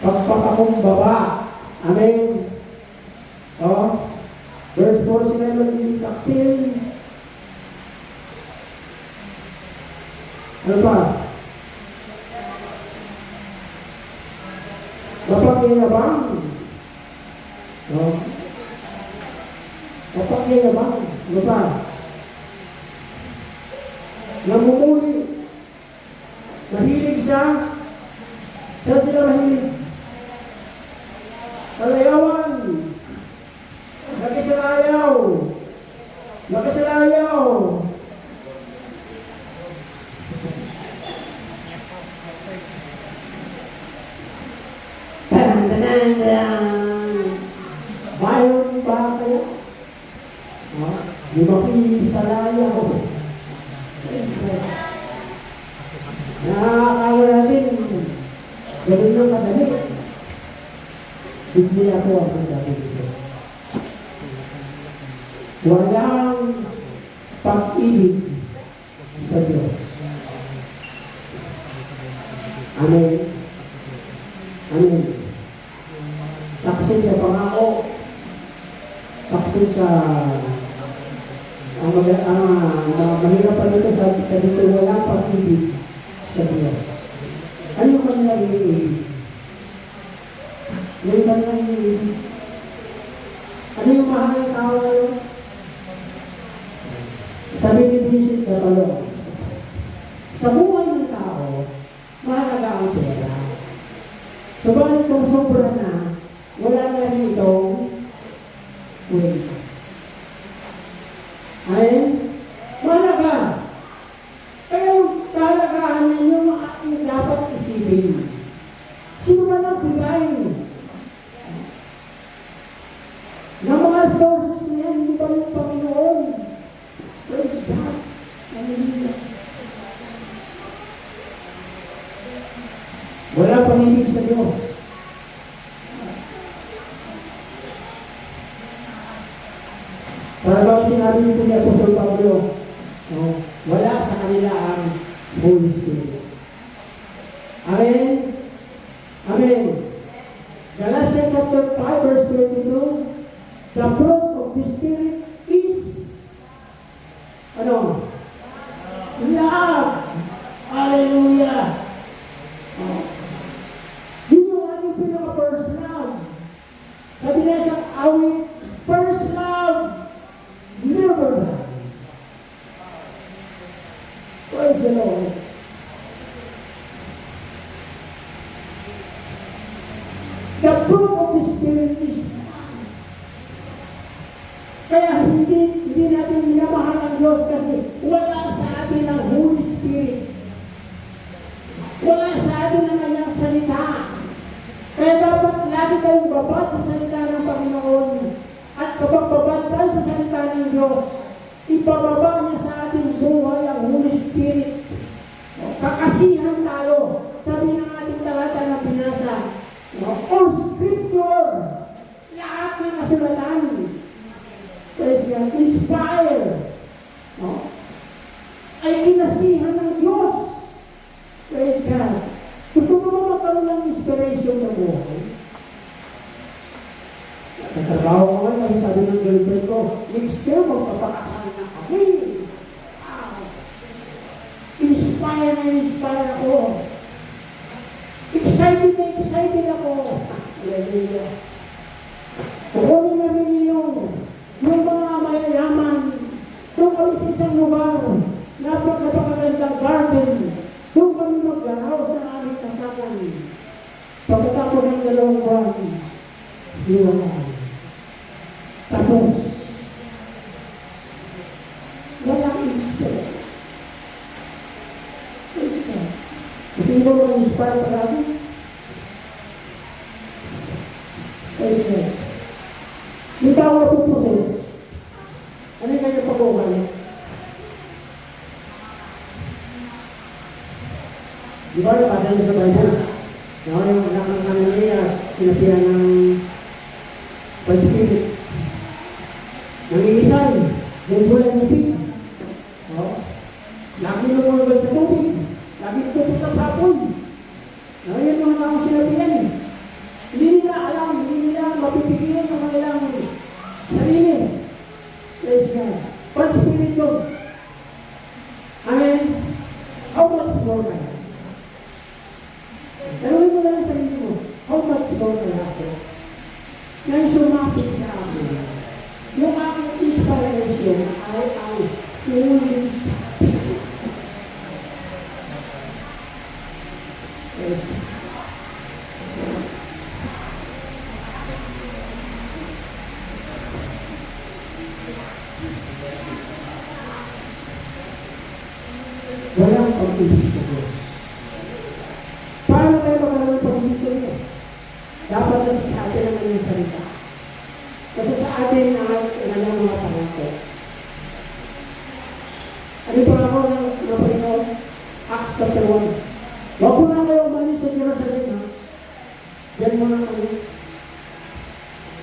Pagpapakumbaba. Amen. Verse 4, sila magiging taksil. Ano pa? Mapagyayabang. Mapagyayabang. Ano pa? Namumuli. Mahilig siya. Saan sila mahilig? Salayawan. Nakisalayaw. Nakisalayaw. Mayroon ba kayo? Di ba kisalayaw? Nakakala natin, gano'n lang kadali. Bigli ako ang sabi dito. Walang pag-ibig sa Diyos. Amen. Amen. Taksin sa pangako. Taksin sa mahirap pa dito sa dito walang pag-ibig sa Diyos. Ano yung kanila iniibig? Yung ba na iniibig? Ano yung mahal ng tao ngayon? Sabi ni Vincent Catalong, sa buhay ng tao, mahalaga ang pera. Subalit kung sobra na, wala na rin itong kwenta. Ay, mahalaga. Kaya yung kahalagaan ninyo ang dapat isipin. Sino man ang bigay ng mga sources na yan, hindi ba yung Panginoon? Praise God. Hallelujah. Wala pang-ibig sa Diyos. Para bang sinabi nito ni Apostol Pablo, wala sa kanila ang Holy Spirit. Amen? Amen. Galatians chapter 5 verse 22, the fruit of the Spirit is ano? Love. Hallelujah. Yun yung ating pinaka-first love. Sabi na siya, our first love never die. Praise the Lord. The fruit of the Spirit is love. Kaya hindi natin minamahal ang Diyos kasi wala sa atin ang Holy Spirit. Wala sa atin ang kanyang salita. Kaya dapat lagi tayong babad sa salita ng Panginoon. At kapag babad tayo sa salita ng Diyos, ibababa niya sa ating buhay ang Holy Spirit. Kakasihan tayo. Sabi ng ating talata na binasa, all Scripture, lahat ng kasulatan, praise God, inspire, ay kinasihan ng Diyos. Praise God. Gusto mo ba magkaroon ng inspiration sa buhay? Nagtatrabaho ko nga, kasi sabi ng girlfriend ko, next year, magpapakasal na kami. Wow. Inspire ako. Excited ako. Hallelujah. Kukunin namin yung mga mayayaman. Doon kami sa isang lugar, napakagandang garden. Doon kami mag-house ng aming kasakan. Pagkatapos ng 2 buwan, hiwalay. Tapos, walang inspire. Gusto mo ba mag-inspire parami? Praise God. Yung tao na puposes, ano yung kanyang pag-uukali? Di ba, nabasa niyo sa Bible? Yung sinabihan ng Holy Spirit. Nangingisan, bumbulan ng tubig. Lagi lumulubad sa tubig. Lagi pupunta sa hapon. Yan mga taong sinabihan. Hindi nila alam, hindi nila mapipigilan yung kanilang sarili. Praise God. But Spirit yun. Amen. How much more na? Tanungin mo lang sa sarili mo, how much more na ako? Nang sumapit sa akin, yung aking inspiration ay ang Holy Spirit. Praise God. Walang pag-ibig sa Diyos. Paano tayo magkaroon ng pag-ibig sa Diyos? Dapat nasa sa atin ang kanyang salita. Nasa sa atin ang kanyang mga pangako. Ano yung pangako ng Panginoon? Acts chapter 1. Huwag mo na kayo umalis sa Jerusalem, ha? Diyan mo na kayo.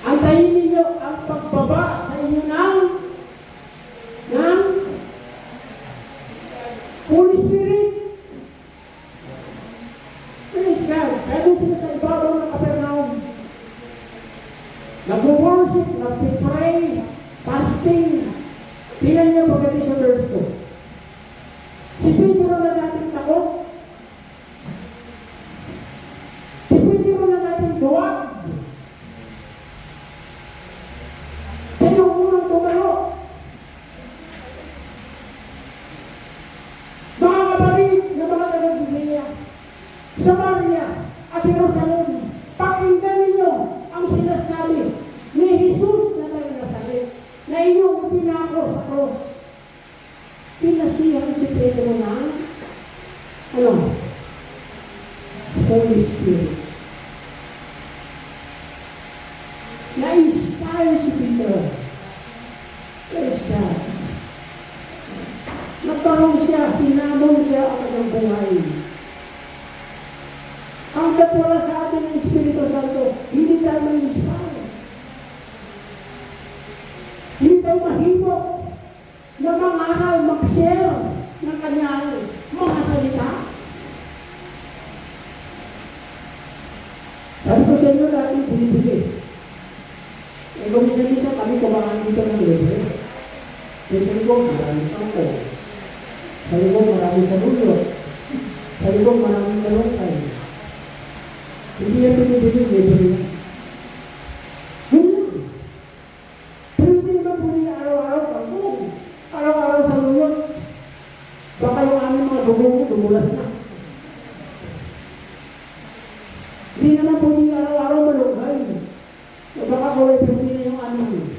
Antayin ninyo ang pagbaba sa inyo ng Holy Spirit. Praise God. Kaya doon sila sa ibabaw ng Capernaum. Nag-worship, nag-pray, fasting. Tingnan niyo pagdating sa verse 2. Si Pedro na dating takot. Samaria at Jerusalem, pakinggan ninyo ang sinasabi ni Jesus na taga-Nazaret na inyong pinako sa cross. Pinasihan si Pedro na Holy Spirit. Na-inspire si Peter. Praise God. Nagkaroon siya, pinamong siya ang kanyang buhay. Hanggat wala sa atin ng Espiritu Santo, hindi tayo ma-inspire. Hindi tayo mahimok na mangaral, mag-share ng kanyang mga salita. Sabi ko sa inyo dati, bili-bili. Kung minsan-minsan kami kumakan dito ng libre. Sa likod, maraming sangko. Sa likod, maraming salulot. Sa likod, maraming malungkay. Hindi yan pinibili, libre. Pero hindi naman po niya araw-araw kangkong. Araw-araw sa luyot. Baka yung aming mga dugo ko, dumulas na. Hindi naman po niya araw-araw malunggay. Baka kulay pinti na yung aming.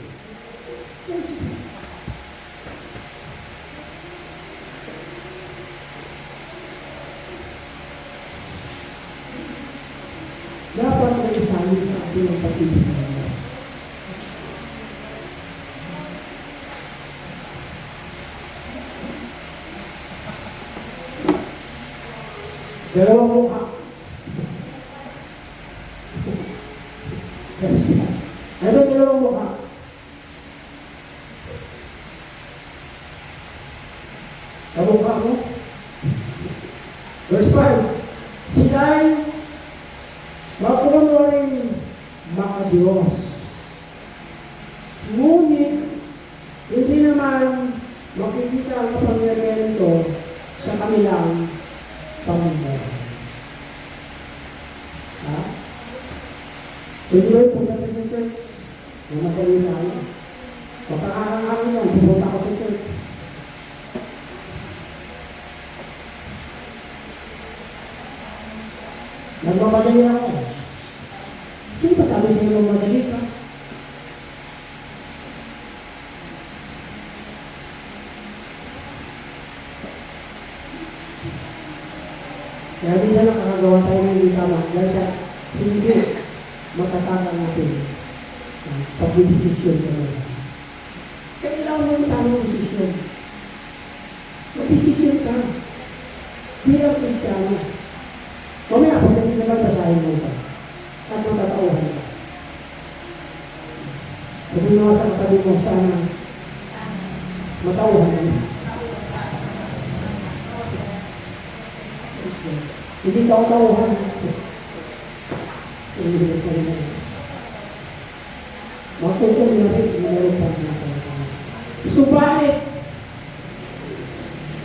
Dapat may isali sa ating ng pag-ibig ng Diyos. Dalawang mukha. Ano dalawang mukha? Kamukha mo? Verse 5. Sila'y mapunuring makadiyos. Ngunit, hindi naman makikita ang kapangyarihan ito sa kanilang pamumuhay. Ha? Pwede ba yung punta sa church? Yung madali na ano? Pagkakarang-karang yan, pupunta ko sa church. Nagmamadali ako. Sino ba sabi sa inyo madali ka? Kaya minsan nakakagawa tayo ng hindi tama dahil sa hindi matataka natin pag-desisyon sa mga. Kailangan mo yung tamang desisyon. Mag-desisyon ka. Bilang Kristiyano. Mamaya, pag naging naman, basahin mo ka. At matatauhan ka. Sabi mo sa katabi mo, sana matauhan ka. Hindi ka matauhan. Matutong na rin, meron pa matauhan. Subalit,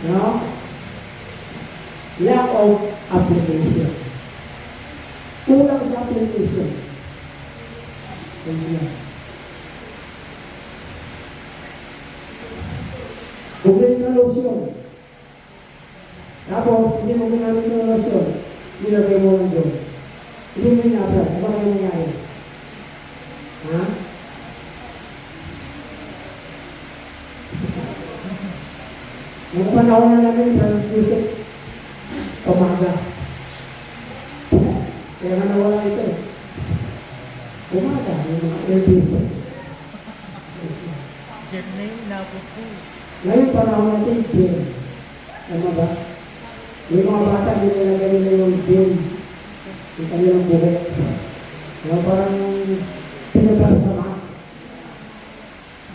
no? Lack of application. Kulang sa application. Bumili ng lotion. Tapos, hindi mo ginamit ng lotion. Nilagay mo lang doon. Hindi mo ina-apply. Ano ba nangyayari? Ha? Yung panahon na namin, translucent. Umaga. Kaya nga nawala ito. Umaga, yung mga Elvis. Jet na yung inabot ko. Ngayon panahon natin, gin. Tama ba? Yung mga bata, nilalagay nila yung gin. Yung kanilang buhok. Kaya parang pinabarsama.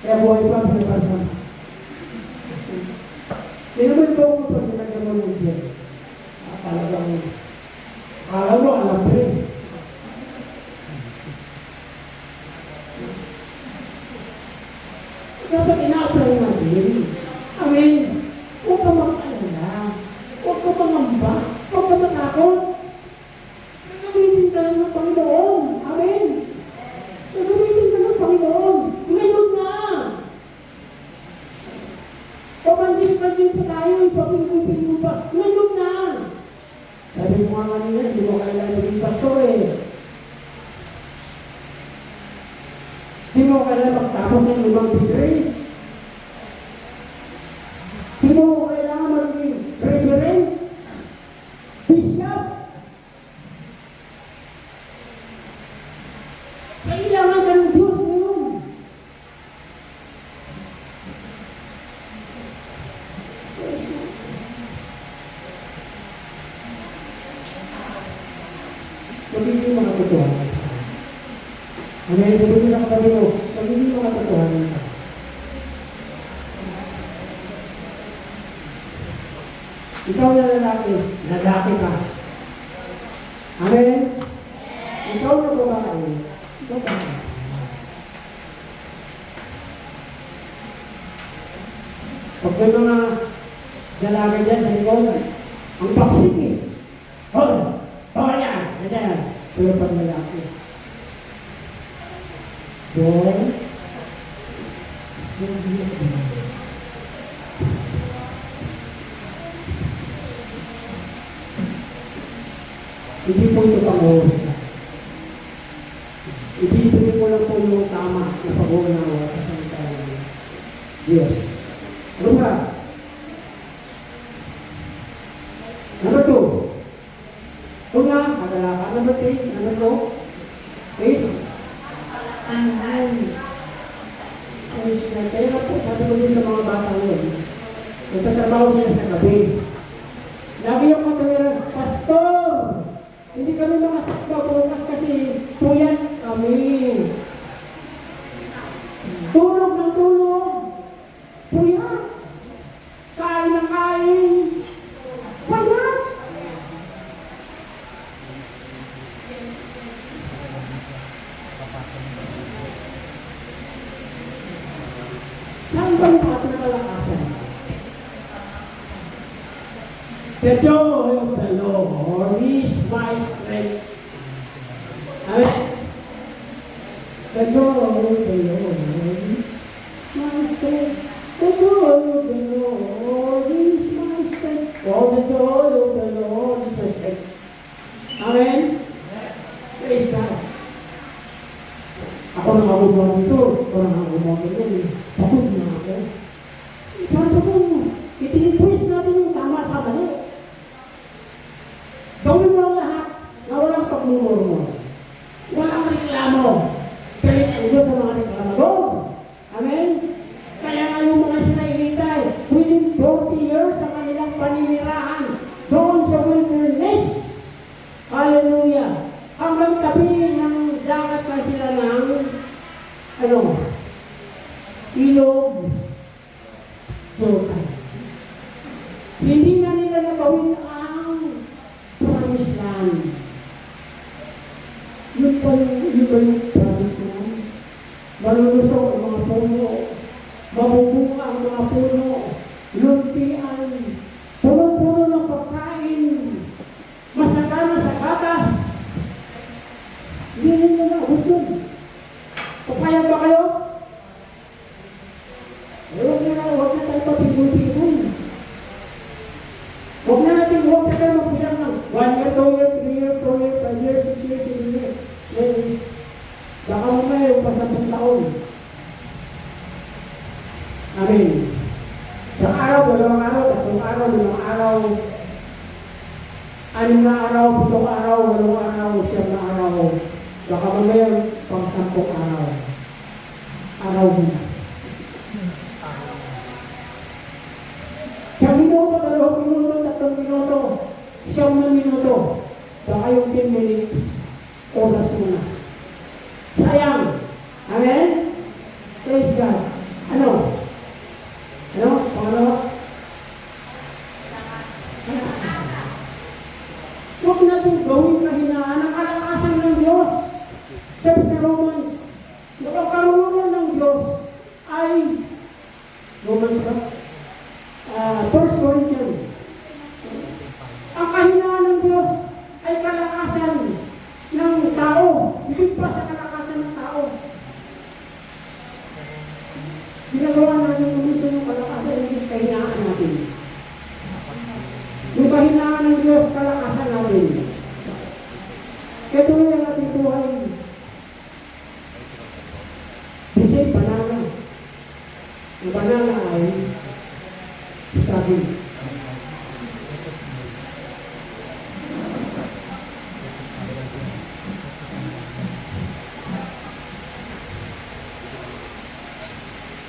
Kaya buhay pa, pinabarsama. Hindi naman ba ako pag nilagay mo ng gin? Akala mo, alam rin. Dapat ina-apply natin. Amen. Huwag ka mag-alala. Huwag ka mangamba. Huwag ka matakot. Nagamitin ka lang ng Panginoon. Amen. Nagamitin ka ng Panginoon. Ngayon na. Pabanding pa tayo. Ipapinupin mo pa. Ngayon na. Sabi mo nga kanina, hindi Tapos ng 5 degree. Di mo kailangan magiging reverend, bishop. Kailangan ka ng Diyos ngayon. Magiging mga totohanan. Amen. Sabi ko sa katabi mo, magiging mga totohanan ka. Ikaw na lalaki, lalaki ka. Amen. Ikaw na babae, babae. Pag may mga dalaga dyan sa likod, ang paksik eh. Hoy! Bawal yan! Ganyan. Pero pag lalaki, doon, hindi po ito pang-uwas ka. Ibibigay ko lang po yung tama na pag-unawa sa salita ng Diyos. Ano ba? Number 2. Una, kadalakan. Number 3. Number 2 is anhan. Kaya nga po, sabi ko din sa mga bata ngayon, nagtatrabaho sila sa gabi. Lagi yung katawiran, Pastor! Hindi kami makasakba bukas kasi puyat kami. Tulog ng tulog. Puyat. Kain ng kain. Puyat. Saan ba yung ating kalakasan? The joy of the Lord is my strength. Amen. The joy of the Lord is my strength. The joy of the Lord is my strength. Oh, the joy of the Lord is my strength. Amen. Praise God. Ako nang abubuhan dito. Ako nang abubuhan dito. Pagod na ako. Paano po? Itinitwist natin yung tama sa mali. Gawin mo ang lahat na walang pagmumurmur. Walang reklamo. Galit ang Diyos sa mga reklamador. Amen? Kaya nga yung mga Israelitay, within 40 years sa kanilang paninirahan, doon sa wilderness. Hallelujah. Hanggang tabi ng dagat pa sila ng ilog, Jordan. Hindi na nila nagawin ang promised land. Yun ba yung promised land? Malulusog ang mga puno, mabubunga ang mga puno, luntian, puno-puno ng pagkain, masagana sa gatas. Hindi nila naabot yun. Papayag ba kayo? Huwag na tayo papigul-pigul. Huwag na tayo magbilang ng 1 year, 2 year, 3 year, 4 year, 5 year, 6 year, 7 year. Baka mamaya yung pa 10 taon. Amen. Sa araw, 2 araw, 3 araw, 5 araw, 6 na araw, 7 araw, 8 araw, 9 na araw. Baka mamaya pang 10 araw. Araw na. Sa minuto, 2 minuto, 3 minuto, 1 minuto, baka yung 10 minutes, oras mo na. Sayang. Amen? Praise God. Ano? Pangalawa? Huwag natin gawin kahinaan ang kalakasan ng Diyos. Sabi sa Romans, nakakaroon ng Diyos ay Romans ba? 1 Corinthians. Ang kahinaan ng Diyos ay kalakasan ng tao. Higit pa sa kalakasan ng tao. Ginagawa natin kumisyon yung kalakasan ng Diyos, kahinaan natin. Yung kahinaan ng Diyos, kalakasan natin. Kaya tuloy ang ating buhay. Disay, banana.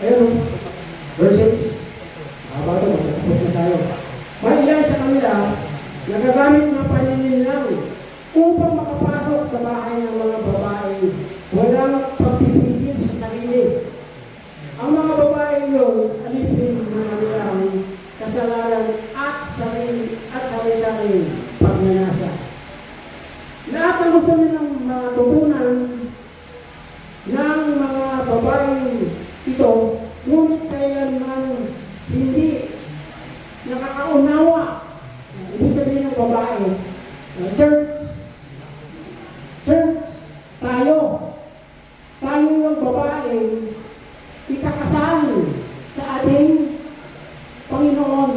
Ayun, verse 6. Haba ito, magtatapos na tayo. May ilan sa kanila, nagagamit ng paninilang upang makapasok sa bahay ng mga babae, walang pagpipigil sa sarili. Ang mga babae yun, alipin ng kanilang kasalanan at sarili-sarili pagnanasa. Lahat ng gusto nilang matutunan ng mga babae ito, ngunit kailanman hindi nakakaunawa. Ibig sabihin ng babae, church, tayo yung babae, ikakasal sa ating Panginoon.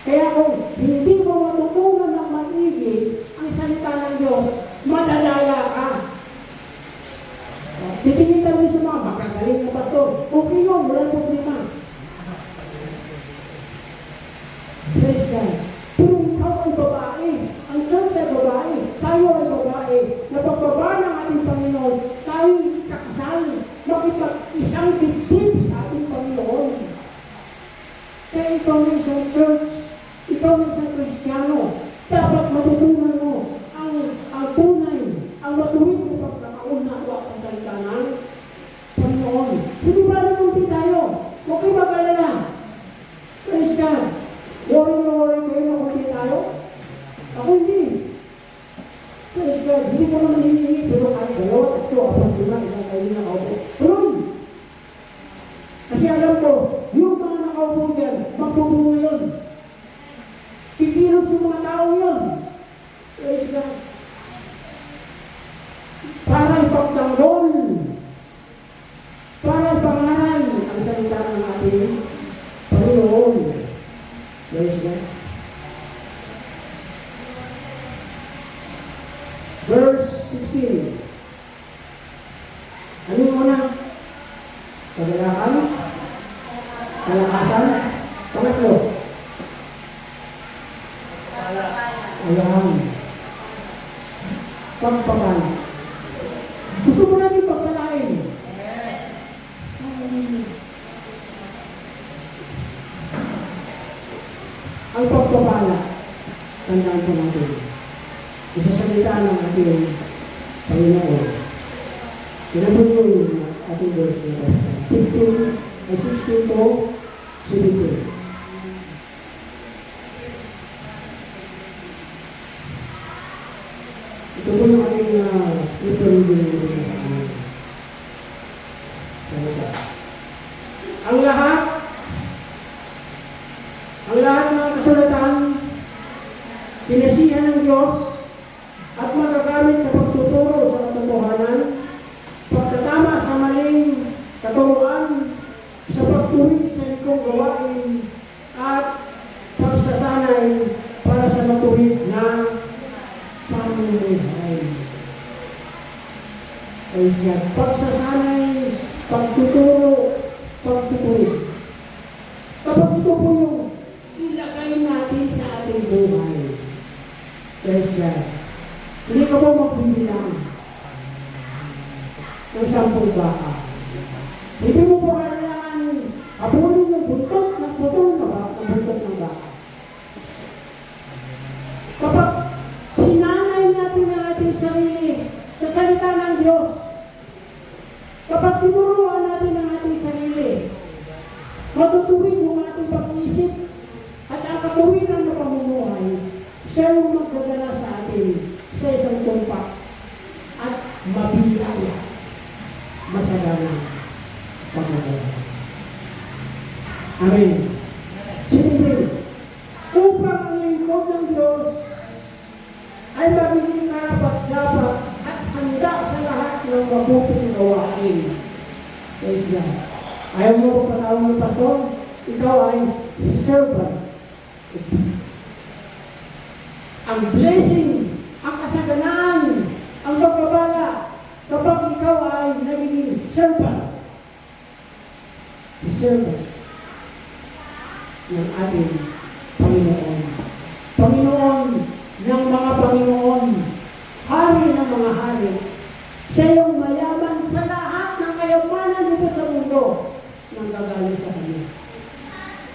Kaya kung hindi mo matutunan ng maigi ang salita ng Diyos, madadaya ka. Titingin kami sa mga makagaling na pastor. Okay yun, walang problema. Praise God. Pero ikaw ay babae. Ang church ay babae. Tayo ay babae. Napagbaba ng ating Panginoon, tayo ikakasal. Makipag-isang dibdib sa ating Panginoon. Kaya ikaw na isang church, ikaw na isang Kristiyano, dapat matutunan mo ang tunay, ang matuwid na pagkakaunawa sa salita ng Panginoon. Hindi ba namunti tayo? Huwag kayo mag-alala. Praise God. Worry kayo na kunti tayo? Ako hindi. Praise God. Hindi ko naman hinihingi, pero kahit 2, 3, 4, 5, ilang kayo na nakaupo. Pero kasi alam ko, yung mga nakaupo dyan, magbubunga yun. Kikilos yung mga tao yun. Praise God. Para ipagtanggol, para ipangaral ang salita ng ating Panginoon. Praise God. Verse 16. Ano yung una? Kagalakan? Kalakasan? Pangatlo? Ayan. Pagpapan. Gusto mo natin pagpalain. Ang pagpapala, tandaan po natin. Isasalita ng ating Panginoon. Sinabi yung ating verse na 15, 16 to 17. Ito po yung ating scripture reading dito sa amin. Ang lahat ng kasulatan, pinasihan ng Diyos at magagamit sa pagtuturo sa katotohanan, pagtatama sa maling katuruan, sa pagtuwid sa likong gawain, at pagsasanay para sa matuwid na pamumuhay. Praise God. Pagsasanay, pagtuturo, pagtutuwid. Kapag ito po yung ilagay natin sa ating buhay. Praise God. Hindi ka po magbibilang ng 10 baka. Hindi mo po kailangan habulin yung buntot ng buntot ng baka. Kapag sinanay natin ang ating sarili sa salita ng Diyos, kapag tinuruan natin ang ating sarili, matutuwid yung ating pag-iisip at ang katuwiran na pamumuhay, siya yung magdadala sa atin sa isang tumpak at mabiyaya, masaganang pamumuhay. Amen. Siyempre, upang ang lingkod ng Diyos ay magiging karapat-dapat at handa sa lahat ng mabuting gawain. Praise God. Ayaw mo kung patawag ng pastor, ikaw ay servant. Ang blessing, ang kasaganaan, ang pagbabala, kapag ikaw ay nagiging servant. Servant ng ating Panginoon. Panginoon ng mga Panginoon. Hari ng mga hari. Siya yung mayaman sa lahat ng kayamanan dito sa mundo. nang gagaling sa Kanya.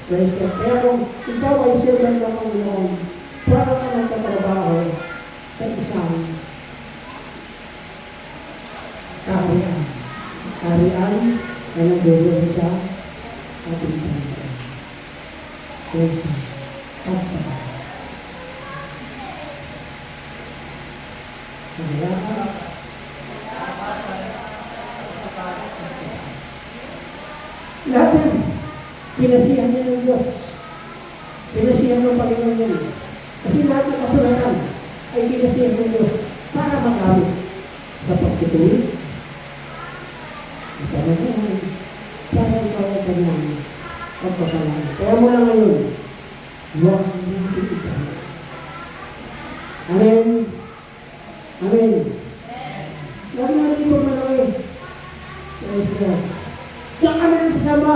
Praise God. Kaya kung ikaw ay servant ng Panginoon, para ka nagtatrabaho sa isang kaharian. Kaharian na nagdudulog sa ating Panginoon. Praise God. Pagpapalala. Lahat yan, pinasihan niya ng Diyos. Pinasihan ng Panginoon yan. Kasi lahat ng kasulatan ay pinasihan ng Diyos para magamit sa pagtutuloy. Para ikaw ay kanyang pagpapalala. Kaya mo lang ngayon, huwag natin ikaw. Amen. Amen. Lagi natin ito malawin. Praise God. Diyan kami nagsasama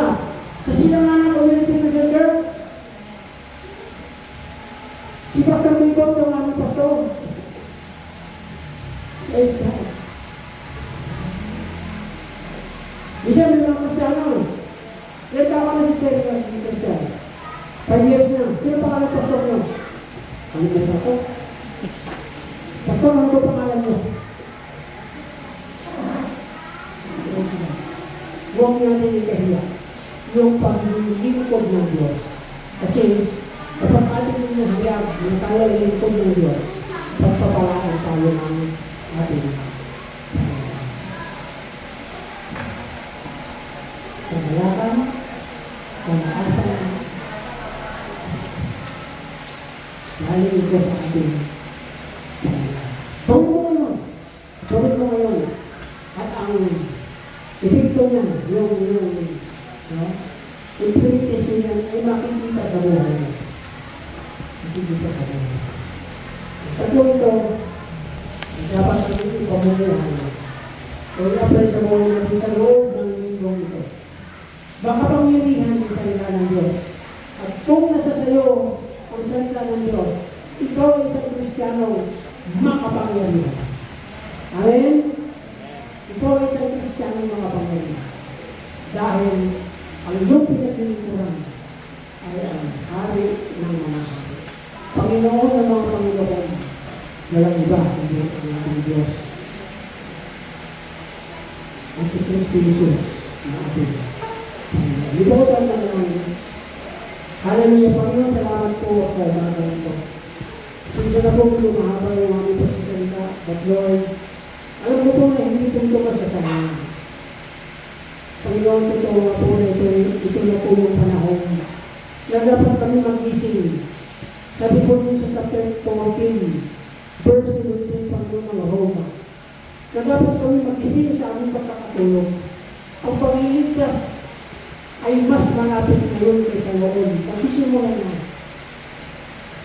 sa silangan ng community sa church. Si Pastor Bigot, yung aming pastor. Praise God. Bisa may mga Kristiano. Nagkaka na si Sir Kristiano. 5 years na. Sino pa ka ng pastor mo? Ano ba ito? Pastor, ano ba pangalan mo? Huwag natin ikahiya yung paglilingkod ng Diyos. Kasi kapag ating hinahayag na tayo ay lingkod ng Diyos, pagpapalaan tayo ng ating pangalakan, pangaasan, lalim ito sa ating pangalakan. Gawin mo ngayon. At ang epekto niya, implementation niya ay makikita sa buhay niya. Makikita sa buhay niya. Tatlo ito, dapat natin ipamunuhan niya. O i-apply sa buhay natin sa loob ng linggong ito. Baka pangyarihan ang salita ng Diyos. At kung nasa sayo ang salita ng Diyos, ikaw ay isang Kristiyano makapangyarihan. Amen? Ikaw ay isang Kristiyano makapangyarihan. Dahil ang iyong pinaglilingkuran ay ang hari ng mga hari. Panginoon ng mga Panginoon, walang iba kundi ang ating Diyos. At si Kristo Jesus na ating Panginoon. Libutan na naman. Hallelujah, Panginoon, salamat po sa bagay ito. Sinsa na po kung mahaba yung aming pagsasalita, but Lord, alam mo po na hindi po ito masasalangan. Panginoon, totoo nga po na ito na po yung panahon na dapat kami mag-ising. Sabi po niyo sa chapter 14, verse 17, Panginoon ng Roma, na dapat kami mag-ising sa aming pagkakatulong. Ang pagliligtas ay mas malapit ngayon kaysa noon. Magsisimulan na.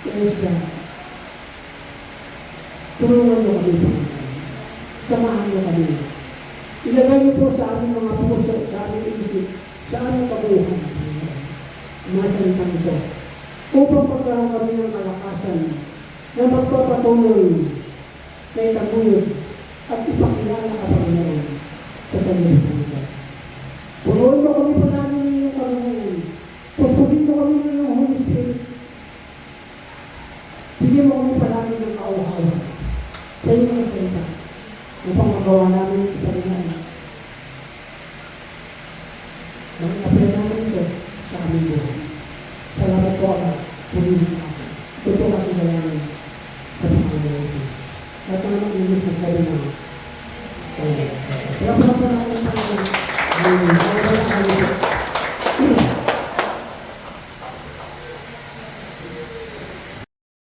Praise God. Tulungan mo kami, Panginoon. Samahan mo kami. Ilagay niyo po sa aming mga puso, sa aming isip, sa aming kabuuan. Mga salitang ito. Upang pagkaroon kami ng kalakasan na magpapatuloy na itaguyod at ipakilala ka, Panginoon, sa sarili ng ito. Punuin mo kami palagi ng iyong Panginoon. Puspusin mo kami ng iyong Holy Spirit. Bigyan mo kami palagi ng kauhawa sa iyong mga salita upang magawa namin ito, Panginoon. Mag-apply namin ito sa aming buhay. Salamat po ang purihin natin. Ito po ang kinalaman sa Panginoon Jesus. At naman ang Diyos magsabi na, salamat po natin ang Panginoon.